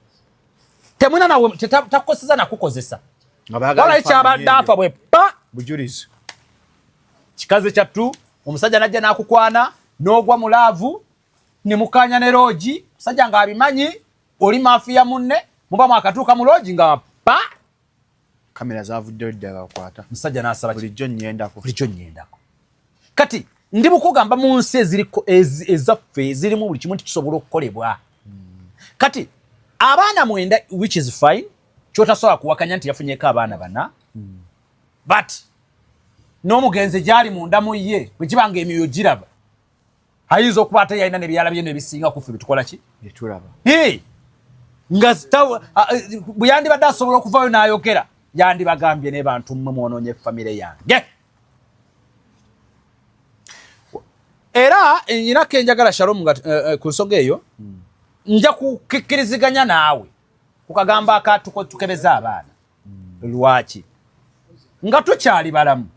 temuna nawe takukoseza nakukozesa wala ekyabadde afa bwe pa bujulizi kikaze kyattu omusajja najja n'akukwana n'ogwa mu laavu ne mukanya ne roji musajja ng'abimanyi oli mafiya munne muba mwakatuuka mu loji nga pa kamera zavuddeyo ddala bakwata musajja n'asaba bulijjo nnyendako kati ndi bukugamba mu nsi ezaffe ezirimu buli kimu nti kisobola okukolebwa kati abaana 9 which is fine kyotasobola kuwakanya nti yafunyeko abaana 4 but n'omugenzi gyali munda mu ye bwe kibanga emyoyo giraba ayinza okuba ate yalina nebyala bye nebisinga kuffe bitukola ki byetulaba nga bwe yandibadde asobola okuvayo n'ayogera yandibagambye ne bantu mmwe mwonoonye famire yange era nyinako enjagala Shalom nga ku nsonga eyo nja kukkiriziganya naawe kukagamba akatuko tukebeza abaana lwaki nga tukyali balamu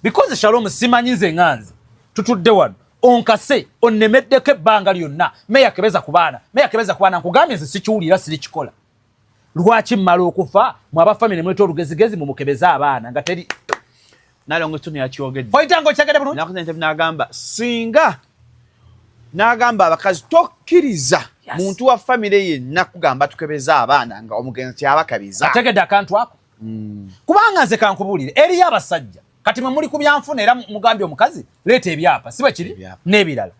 because Shalom simanyize nganze tutudde wano onkase onnemeddeko ebbanga lyonna meya kebeza ku baana nkugambye nze sikiwulira sirikikola lwaki mmala okufa mu abafamile mweta olugezigezi mu mukebeza abaana nga teri nalongo tuni yakyogedde poitango kyagede bulungi nakuze nagamba singa nagamba abakazi tokkiriza muntu wa family yenna kugamba tukebeza abaana nga omugenzi abakabiza ategedde akantu ako kubanga nze kankubulire eri abasajja kati mwe muli ku byanfuna era mugambye omukazi leeta ebyapa siba kiri n'ebirala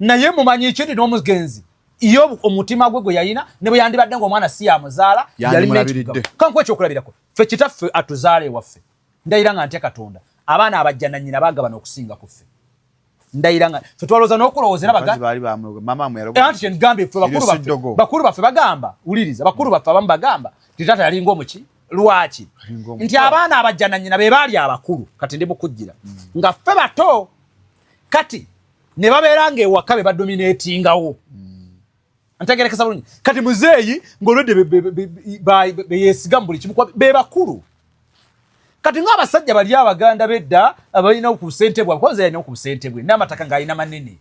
naye mumanyi ekindi n'omugenzi iyo omutima gwe yayina ne bwe yandibadde ng'omwana si yamuzaala yali kankuwa ekyokulabirako ffe kitaffe atuzaala ewaffe ndayira nga ntya Katonda abaana abajja na nnyina bagabana okusinga ku ffe ndayira nga ffe twalowooza n'okulowooza era kyenigambye ffe bakulu baffe bagamba wuliriza bakulu baffe abamu bagamba titata yalinga omuki lwaki nti abaana abajjana nyina be baali abakulu kati ndi bukujjira nga ffe bato kati ne babeera ng'ewaka be badominatingawo ntegerekesa bulungi kati muzeeyi ng'olwedde beyeesiga mu buli kimu be bakulu kati ng'abasajja bali abaganda bedda abalina ku ssentebwe abakozi alina ku ssentebwe n'amataka ng'alina manene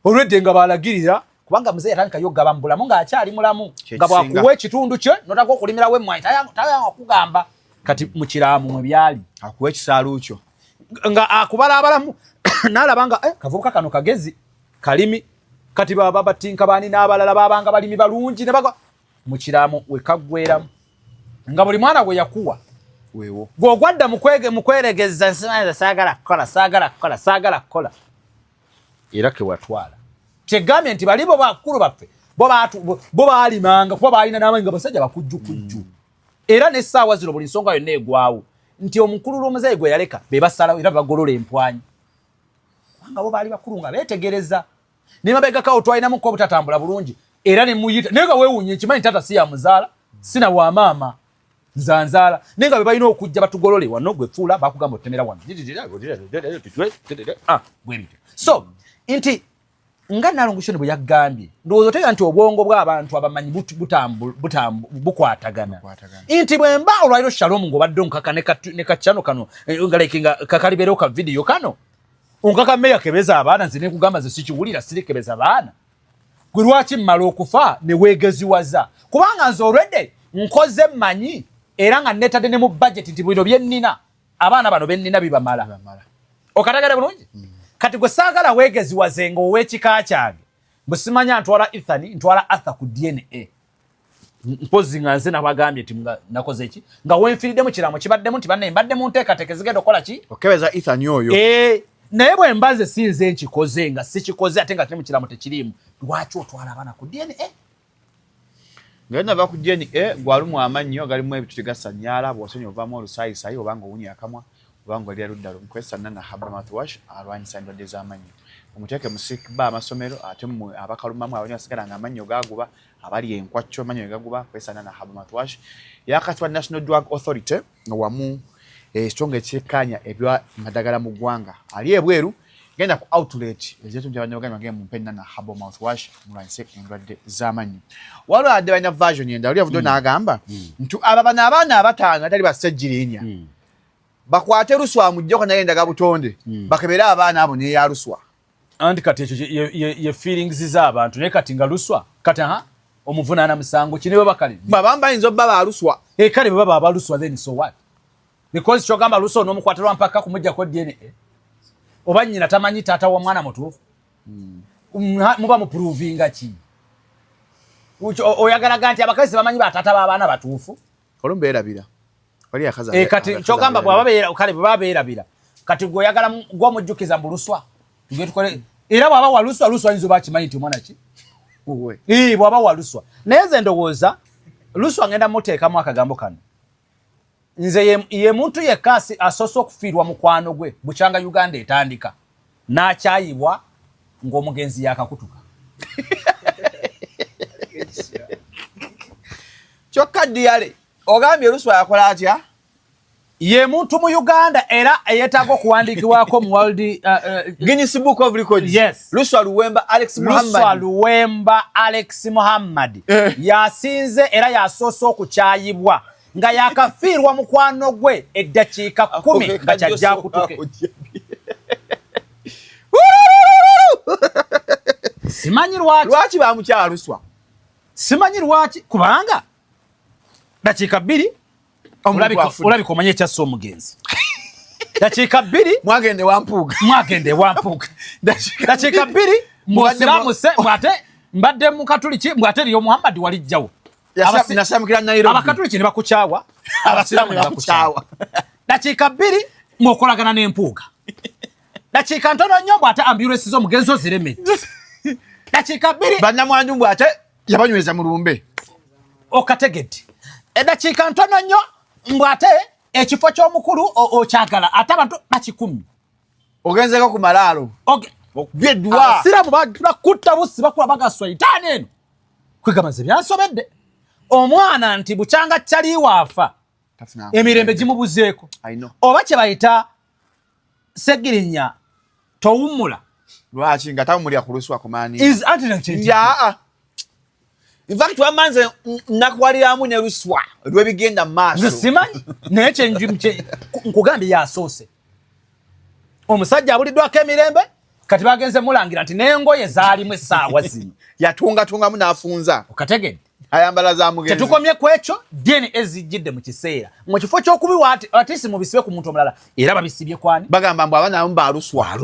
olwedde nga balagirira kubanga muzeeyi atandikayo okugaba mu bulamu ng'akyali mulamu nga bwakuwa ekitundu kye notaka okulimirawo emmwanyi tayanga okugamba kati mu kiraamu mwe byali akuwa ekisaalu kyo nga akubala abalamu n'alaba nga kavubuka kano kagezi kalimi kati baba batinka baani n'abalala babanga balimi balungi ne bagwa mu kiraamu we kaggweramu nga buli mwana gwe yakuwa weewo gw'ogwadda mu kweregeza nsimanyiza saagala kukola era kewatwala tegambye nti bali bo bakulu baffe bo baalimanga kuba baalina n'amanyi nga basajja bakujjukujju era n'essaawa zino buli nsonga yonna egwawo nti omukulu l'omuzeeyi gwe yaleka be basalawo era bagolola empwanyi kubanga bo baali bakulu nga beetegereza ne mabegakawo twalinamuko obutatambula bulungi era ne muyita naye nga weewuunye nkimanyi tata si yamuzaala sina wa maama nzanzaala naye nga be balina okujja batugolole wano gwe fuula bakugamba otemera wano so nti nga Nalongo bwe yagambye ndowooza otega nti obwongo bw'abantu abamanyi bukwatagana nti bwe mba olwaliro Shalom ng'obadde onkaka ne kakyano kano nga kakaliberewo ka vidiyo kano onkaka meya kebeza abaana nze nekugamba ze sikiwulira sirikebeza baana gwe lwaki mmala okufa ne weegeziwaza kubanga nze olwedde nkoze mmanyi era nga neetadde ne mu budget nti bino bye nnina abaana bano be nnina bibamala okatagala bulungi kati gwe saagala weegeziwaze nga ow'ekika kyange bwe simanya ntwala Ethani ntwala Arthur ku DNA mpozi nga nze nabagambye nti nakoze ki nga wenfiridde mu kiraamo kibaddemu nti banne mbadde mu nteekateeka zigenda okukola ki okebeza Ethani oyo naye bwe mbaze sinze nkikoze nga sikikoze ate nga tiri mu kiraamo tekiriimu lwaki otwala abaana ku DNA ngenda ba ku DNA gwalumu amannyo galimu ebitu tigasanyaala bw'osonye ovaamu olusaayisayi obanga owunya akamwa obanga oli aludda lukwesana na haba mouthwash alwanyisa endwadde z'amannyo omuteeke musikba amasomero ate mmwe abakalumamu abanya basigala nga amannyo gaguba abali enkwacco amannyo gaguba kwesana na haba mouthwash yakatibwa National Drug Authority wamu ekitongole ekyekkanya ebya madagala mu ggwanga ali ebweru genda ku outlet ezetunja abanyabuganda bagenda mu mpenda na haba mouthwash mulwanyise endwadde z'amannyo waliwo adde balina version yenda oli avuddeyo n'agamba nti abaana abataano atali ba Ssegirinya bakwate Luswa mujjoko naye ndaga butonde bakebera abaana abo ne ya Luswa anti kati ekyo ye feelings z'abantu naye kati nga Luswa kati omuvunaana musango kinebe bakali babamba yinza obba ba Luswa kale bwe baba Luswa then so what because kyogamba Luswa n'omukwatirwa mpaka kumujjako DNA oba nnyina tamanyi taata wa mwana mutuufu muba muprovinga ki oyagalaga nti abakazi bamanyi bataata b'abaana batuufu olumbeerabira kati kyogamba kale bwe babeerabira kati gweoyagala gw'omujjukiza mu Luswa era bw'aba wa Luswa ayinza oba akimanyi nti omwana ki bw'aba wa Luswa naye nze ndowooza Luswa ngenda muteekamu akagambo kano nze ye muntu yekka asoose okufiirwa mukwano gwe bukyanga Uganda etandika n'akyayibwa ng'omugenzi yakakutuka kyokka ddiyale ogambye Luswa yakola atya ye muntu mu Uganda era eyeetaaga okuwandiikibwako mu World Guinness Book of Records. Yes. Luswa Luwemba Alex Muhammad yasinze era yasoose okukyayibwa nga yakafiirwa mukwano gwe eddakiika 10 nga kyajja akutuke simanyi lwaki bamukyala Luswa simanyi lwaki kubanga dakiika 2 olabika omanye ekyasse omugenzi dakiika 2 mwagende wampuuga dakiika 2 mwosiramuse mwate mbadde mu katuliki mwate liyo Muhammad walijjawo abakatuliki ne bakukyawa abasiraamu ne bakukyawa dakiika 2 mwokolagana n'empuuga dakiika ntono nnyo bw'ate ambulance z'omugenzi oziremedde dakiika 2 bannamwandu bw'ate yabanyweza mu lumbe okategedde eddakiika ntono nnyo mbwate ekifo ky'omukulu okyagala ate abantu bakikumi ogenzeko ku malaalo byeddwa abasiraamu bakutta bussi bakuba bagaswa itaani eno kwegamaze byansobedde omwana nti bukyanga kyali waafa emirembe gimubuzeeko oba kye bayita Ssegirinya towummula lwaki nga tawummulira ku Luswa kumani in fact wamanze nakwaliramu ne Luswa lwebigenda mu maaso simanyi naye nkugambye yasoose omusajja abuliddwako emirembe kati bagenze mulangira nti n'engoye zaalimu essaawa zino yatungatungamu n'afunza okategedde ayambala za mugenzi tetukomye ku ekyo DNA zijjidde mu kiseera mu kifo ky'okubiwa atisi mubisibe ku muntu omulala era babisibye kwani bagamba mbu abaana ba Luswa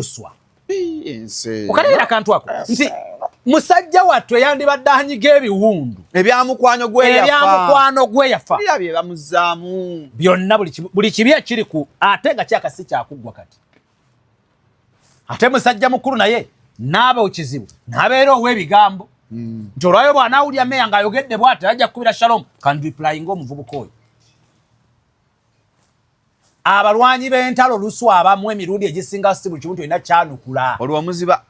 okategera akantu ako nti musajja wattu yandibadde anyiga ebiwundu ebyamukwano gwe yafa bye bamuzaamu byonna buli kibi ekiri ku ate nga kyakasi kyakuggwa kati ate musajja mukulu naye n'aba okizibu n'abeera ow'ebigambo nti olwayo bw'anaawulya meya ng'ayogedde bw'ati ajja kukubira Shalom kan reply ng'omuvubuka oyo abalwanyi b'entalo Luswa abamu emirundi egisinga si buli kimu olina kyanukula olwo muziba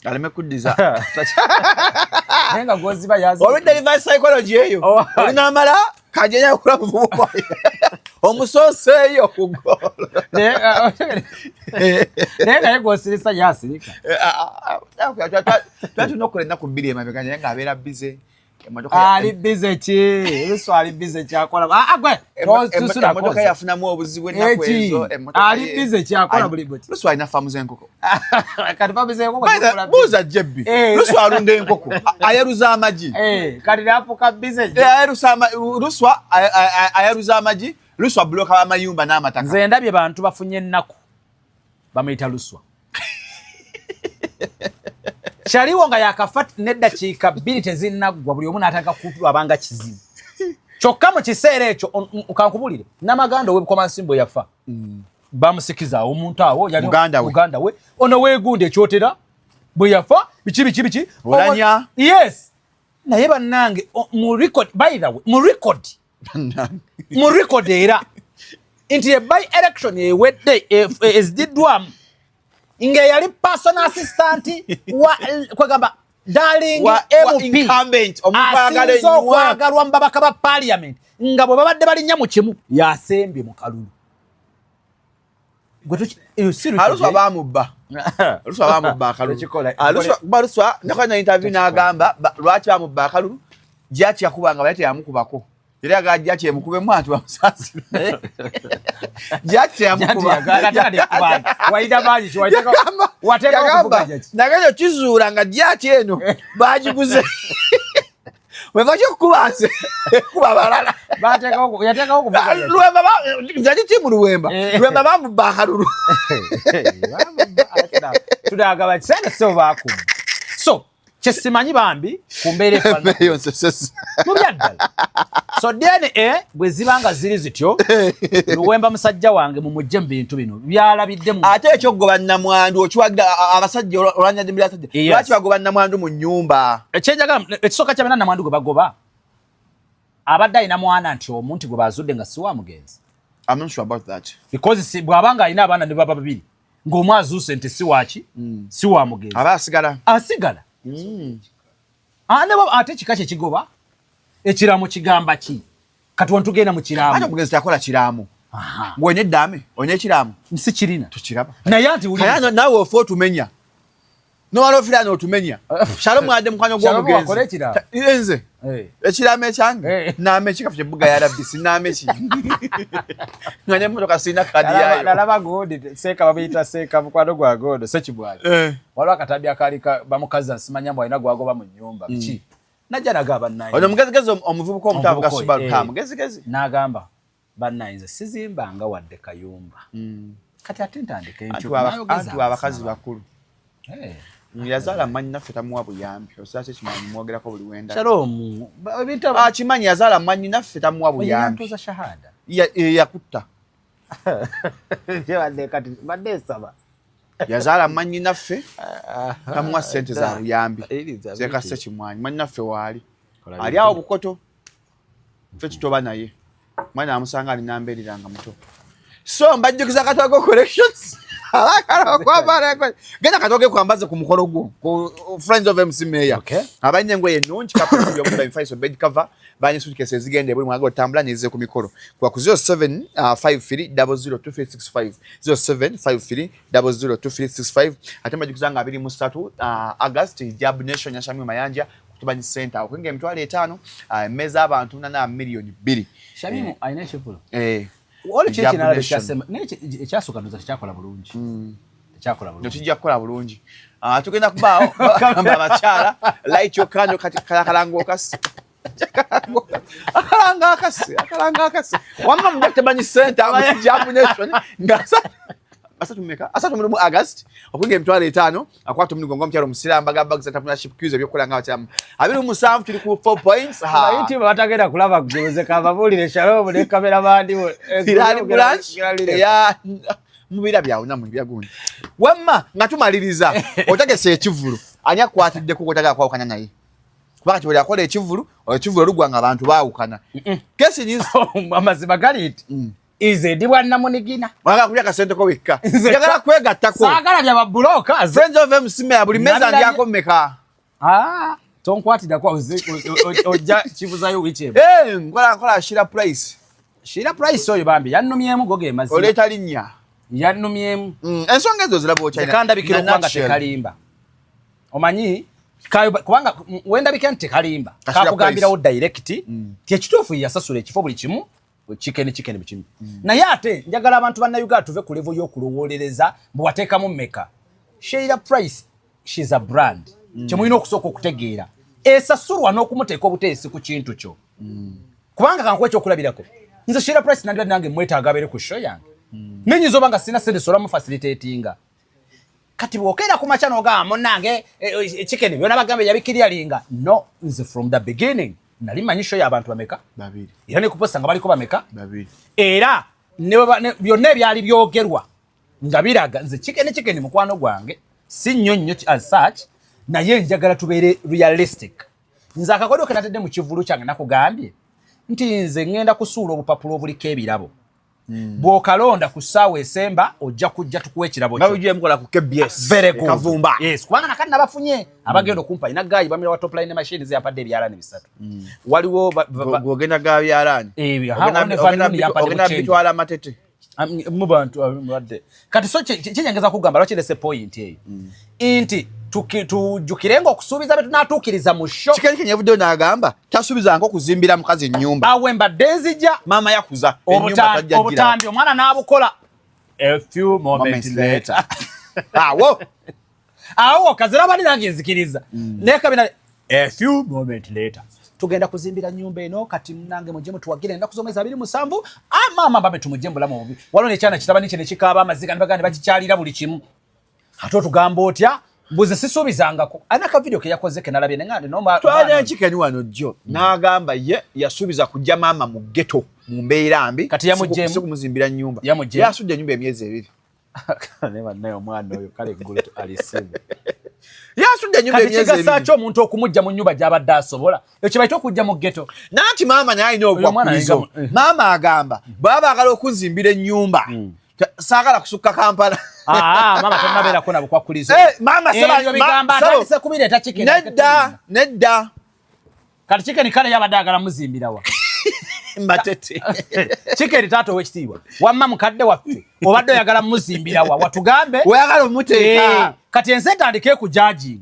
aleme kuddiza naye nga gwoziba yazi olwedde reverse psychology eyo olina amala kajenya kula muvubuka omusooseeyo kugolo naye nga yegwosirisa yasirika twatuna okukola ennaku bbiri emabega naye ng'abeera bize ali bize ki Luswa ali bize kyakola emotoka yafunamu obuzibu ennaku ezo ali bize kyakola buli buti Luswa alina faamu z'enkoko kati faamu z'enkoko buuza jebbi Luswa alunda enkoko ayeruza amagi kati nafuka bize Luswa ayeruza amagi Luswa buloka amayumba n'amataka nze ndabye bantu bafunye ennaku bamuyita Luswa Shaliwo nga yakafa n'eddakiika 2 tezinnaggwa buli omu n'ataka kulwabanga kizibu kyokka mu kiseera ekyo kankubulire Namaganda ow'Ebukomansimbo yafa bamusikiza omuntu awo yali Uganda we ono weegundi ekyotera bwe yafa biki olanya yes naye bannange mu record by the way mu record era nti by election ewedde eziddwamu inge yali personal assistant kwegamba darling MP incumbent omukwagalwa mbabaka ba parliament nga bwe babadde balinnya mu kimu yasembye mu kalulu Luswa bamubba akalulu Luswa nakwana interview n'agamba lwaki bamubba akalulu jaki yakubanga bayite yamukubako era agajja kyemukube mwantu bamusasira jaki yamukuba waida baji wateka okuvuga jaki nagayo kizuura nga jaki eno bagiguze wevaje kukubanze kuba balala yateka okuvuga jaki Luwemba nzali timu Luwemba bamubba akalulu tudagaba kisenge so bakuba so kyesimanyi bambi kumbeere fana mubyaddala so DNA bwe zibanga ziri zityo Luwemba musajja wange mumujje mu bintu bino byalabidde mu ate ekyogoba namwandu okiwagira abasajja olwanya dimbira sajja lwaki bagoba namwandu mu nnyumba ekyenjaga ekisooka kyabena namwandu gwe bagoba abadde alina mwana nti omuntu gwe bazudde nga siwa mugenzi I'm not sure about that because bw'abanga alina abaana ne baba babiri ng'omu azuuse nti siwaki siwa mugenzi aba asigala anebo ate kika kye kigoba ekiramu kigamba ki kati wantugenda mu kiramu ate mugenzi takola kiramu ng'oine eddame oine ekiramu nsi kirina tukiraba naye ati kaya nawe ofa otumenya nowala ofira n'otumenya Shalom adde mukwano gw'omugenzi nze ekiramu ekyange naame ekikafu kyebbuga ya rabbisi naame eki nga n'emmotoka sirina kadi yayo nalaba gondi seeka babiyita seeka mukwano gwa gondo sekibwali waliwo akatambi akali bamukazi simanya mbu alina gwagoba mu nnyumba biki najja nagamba naye ono mugezigezi omuvubuka omutavu ga Subaru ka mugezigezi n'agamba bannayinza sizimbanga wadde kayumba kati ate ntandika anti abakazi bakulu yazaala mmanyi naffe tamuwa buyambi osala kyekimanyi mwogerako buli wenda Shalom kimanyi yazaala mmanyi naffe tamuwa buyambi yakutta yazaala mmanyi naffe tamuwa ssente za buyambi zekasse kimwanyi manyi naffe waali ali awo bukoto ffe kitoba naye mwana amusanga alinambeeriranga muto so mbajjukiza Katogo collections Kwa bara genda katoke kwambaze ku mukoro gwo ku Friends of MC Mayor. Okay. Abanye ngwe yenunchi kapati yo kuda infaiso bed cover banye suitcase zigende buli mwago tambula nize ku mikoro kwa ku 0753002365 0753002365 atemba jikuzanga 23 August Jab Nation yashamwe mayanja kutubanyi center okwenge emitwale 5 meza abantu na million 2 Shamimu aina chifulo Oli chechi na labe kyasema ekyasuka ndoza kyakola bulungi. Kyakola bulungi. Notijja kukola bulungi. Tugenda kubaawo kamba abakyala light yokanyo kati kalango kasi. Akalanga akasi. Wamma mudakte banyi center abaji Jab Nation ngasa asatu mu August okwenge emitwale 5 akwatu mu gongo mkyalo musiramba gaba partnership quiz ebyokola nga batyamu abiri musanvu tuli ku 4 points Bayiti batagenda kulaba kugoze kava bulire Shalom ne kamera bandi Hilali branch ya mubira byawo namwe byagundi wamma ngatumaliriza otegese ekivulu anya kwatidde ku kotaga kwawukana naye kubanga kibuli akola ekivulu olugwanga abantu baawukana kesi nizo amazima galiti Ize dibwa namunigina. Waka kulya kasente ko wekka. Yagala kwegattako. Sagala bya babuloka. Friends of MC Mayor buli meza lyako mmeka. Tonkwatida kwa ojja kivuzayo wiche. Nkola Shira Price. Shira Price oyo bambi yannumyemu goge mazima. Oleta linnya. Yannumyemu. Ensonga ezo zirabo China. Kanda bikiro kwanga tekalimba. Omanyi kayo kubanga wenda bikante kalimba. Kakugambira wo direct. Kyekitufu yasasula ekifo buli kimu. Chicken bichimu. Na yate njagala abantu banna Uganda tuve ku level y'okulowolereza mbu wateeka mu mmeka. Shira Price she's a brand. Kyemulina okusooka okutegeera. Esasulwa n'okumuteeka obuteesi ku kintu kyo. Kubanga kankwe ekyokulabirako. Nze Shira Price nandira nange mwetaaga abeere ku show yange. Nenyinza oba nga sina sente sola mu facilitatinga. Kati bwokera ku macha n'ogamba munange chicken byonna bagambe yabikirya linga. No, nze from the beginning. Nali manyisho ya abantu bameka babiri era ne kuposa nga baliko bameka babiri era ne byonna byali byogerwa nga biraga nze chicken mukwano gwange si nnyonnyo as such naye njagala tubeere realistic nze akakodo kenatedde mu kivulu kyange nakugambye nti nze ngenda kusuula obupapulo obuliko ebirabo bw'okalonda ku ssaawa esemba ojja kujja tukuwa ekirabo kyo nga mukola ku KBS very good Kavumba yes kubanga nakati nabafunye abagenda okumpa ina gayi bamira wa top line machine yapadde ebyalani bisatu waliwo ogenda ga byalani ogenda bitwala amatete mu bantu abadde kati so kinyengeza kugamba lwakirese point eyo inti tujukirenga okusuubiza betu natuukiriza mu show Chicken yavudde n'agamba tasuubiza ngo kuzimbira mukazi ennyumba Awemba denzija mama yakuza ennyumba tajja obutambi omwana n'abukola a few moments later awo kazira bali nange nzikiriza nekabina a few moments later tugenda kuzimbira nyumba eno kati nange mujje mutuwagire nda kuzomeza 27 mama babe tumujembula mu bubi walone cyana kitabani kine kikaba amazika nibagandi bakikyalira buli kimu hato tugamba otya mbuze sisubizanga ko anaka video ke yakoze ke nalabye ngande no twale Chicken wano jjo n'agamba ye yasubiza kujja mama mu ghetto mu mbeera mbi kati yamujjemu kumuzimbira nyumba yasujja nyumba emyezi 2 neba nayo mwana oyo kale ngulu alisimu yasudde nyumba emyezi 2 kati kigasacho omuntu okumujja mu nyumba gy'abadde asobola ekyo bayita okujja mu ghetto nanti mama naye alina obwakulizo mama agamba baba agala okunzimbira ennyumba saagala kusukka Kampala mama tanabeera kona bukwakulizo mama seba bigamba atandise kubireeta chicken nedda kati chicken kale yabadde agala muzimbirawa mbatete chicken tato wekitiibwa wamma mukadde waffe obadde oyagala muzimbirawa watugambe oyagala omuteeka kati ense etandike ku judging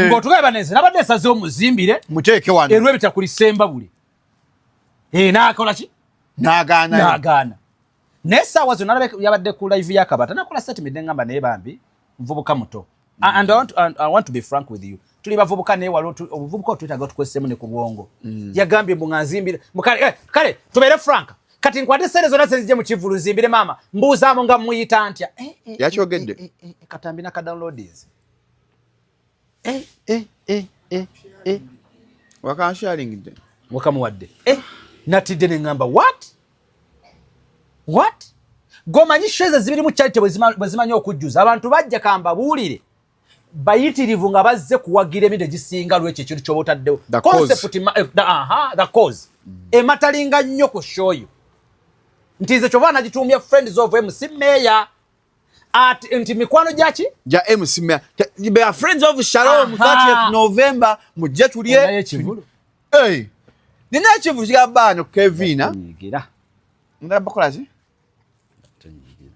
ng'otugamba nense nabadde esazeewo muzimbire muteeke wano erwe bitakulisemba buli n'akola ki n'agaana n'essaawa zonna yabadde ku live yakabata nakola statement ngamba naye bambi nvubuka muto and I want to be frank with you tuli bavubuka naye waliwo obuvubuka otwetaaga otukozesemu ne ku bwongo yagambye mbu nga nzimbire kale tubeere frank kati nkwate sente zonna zenzije mu kivulu nzimbire mama mbuuzaamu nga muyita ntya yakyogedde katambi nakadownloads wakanshalingidde wakamuwadde natidde ne ngamba what gomanyi sheze zibiri mu charity bwezimanyi okujjuza abantu bajja kamba buulire bayitirivu nga bazze kuwagira emide gisinga lwekyo ekintu ky'oba otaddewo the cause ematalinga nnyo ku show yo nti nze kyova nagituumye Friends of MC Mayor At nti mikwano jachi? Ja MC Meya. Be are friends of Shalom 30th November mujje tulie. Onaye chivulu. Hey. Nina chivulu kya bano Kevina. Nyigira. Ndaba bakolazi? Tonyigira.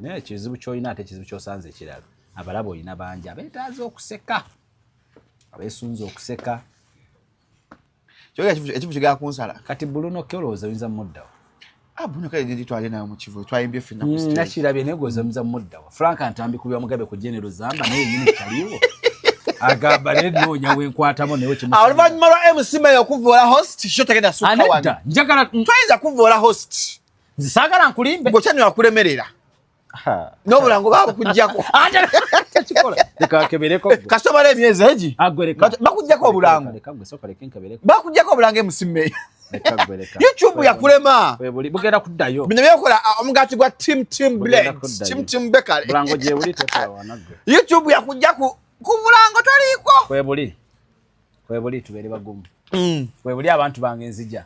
Ne chizibu choyina ate chizibu chosanze ekirala. Abalabo oyina bangi abetaaza okuseka. Abesunza okuseka. Choga echivu kigala kunsala. Kati Bruno Kyoloza oyinza muddawo. Bruno kale ndi twali nayo mu kivu twayimbye fina ku stage. Nakirabye negoza muza muddawo. Frank Antambi kubya Mugabe ku General Zamba naye nyine kaliwo. Agamba leo nyawe nkwatamo newe kimu. Oluvanyuma lwa MC Meya okuvoola host shot agenda suka wano. Anetta njagala twaiza kuvoola host. Zisagala nkulimbe. Ngochani wakulemerera. Nobulango babo kujjako. Chikola. Lekakebereko. Kasoma le myezi eji. Agwereka. Bakujjako obulango. Lekagwe soka lekenkebereko. Bakujjako obulango MC Meya. Lekagwereka. YouTube yakulema. Webuli bugenda kuddayo. Bino byakola omugati gwa Tim Blend. Tim Bekale. Bulango je buli tekola wanagwe. YouTube yakujja ku bulango toliko. Kwebuli tubere bagumu. Kwebuli abantu bange nzija.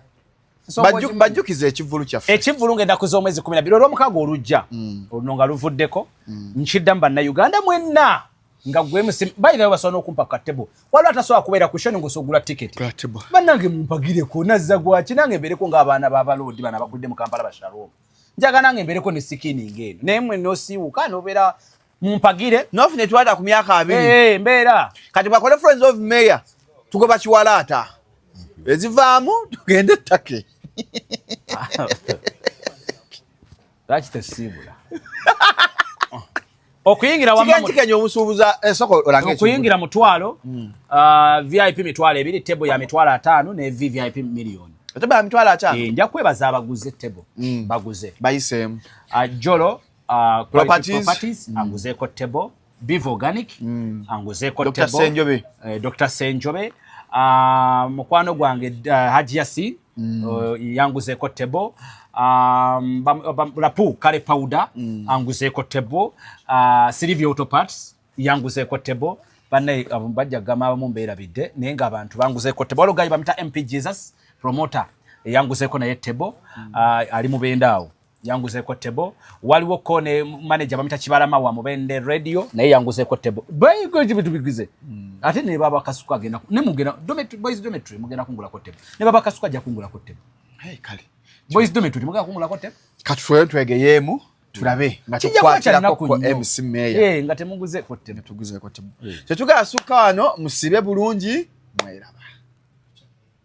Bajjukiza ekivulu kyaffe. Ekivulu ngenda kuza omwezi 12 olw'omukago olujja. Olunonga luvuddeko. Nchidda mbanna Uganda mwenna. Nga gwe MC by the way basono okumpa katebo. Wala atasobola kubeera ku show ngosogula ticket. Katebo. Bannange mumpagireko nazza gwachi nange mbereko ng'abaana b'abalodi bana bagudde mu Kampala bashalom. Njaga nange mbereko ne sikini ngeno. Nemwe nosiwuka nobeera mumpagire. Nofune twada ku myaka 2. Mbeera. Kati bakole Friends of Meya. Tugoba kiwalaata. Ezivaamu tugende ttake. Laki tesibula. Okuyingira wamma kikenyo omusuubuza soko olange okuyingira mutwalo VIP mitwalo ebiri table ya mitwalo 5 ne VIP million. Table ya mitwalo 5. Nja kwebaza abaguze table baguze. Bayisem. Jolo properties anguzeko table. Beef Organic anguzeko table. Dr. Senjobe. Dr. Senjobe. Mukwano gwange Haji Yasi yanguzeko table. Rapu kale powder anguzeko table. Silivio Auto Parts yanguzeko table. Bane bajja gama abamu mbeera bidde naye nga abantu banguzeko table. Walo gayi bamita MP Jesus promoter yanguzeko naye table. Ali mu bendaawo yanguzeko table. Waliwo kone manager bamita Kibalama wa Mubende Radio naye yanguzeko table. Bayi ko jibitu bigize. Ate ne baba Kasuka agenda ne mugenda boys dormitory mugenda kungula ko table. Ne baba Kasuka ajja kungula ko table. Hey kale. Boys dormitory mugenda kungula ko table. Katufwe twegeyemu tulabe nga tukwatira ko MC Meya. Nga temuguze ko table. Tuguze ko table. Tetugasuka wano musibe bulungi mweraba.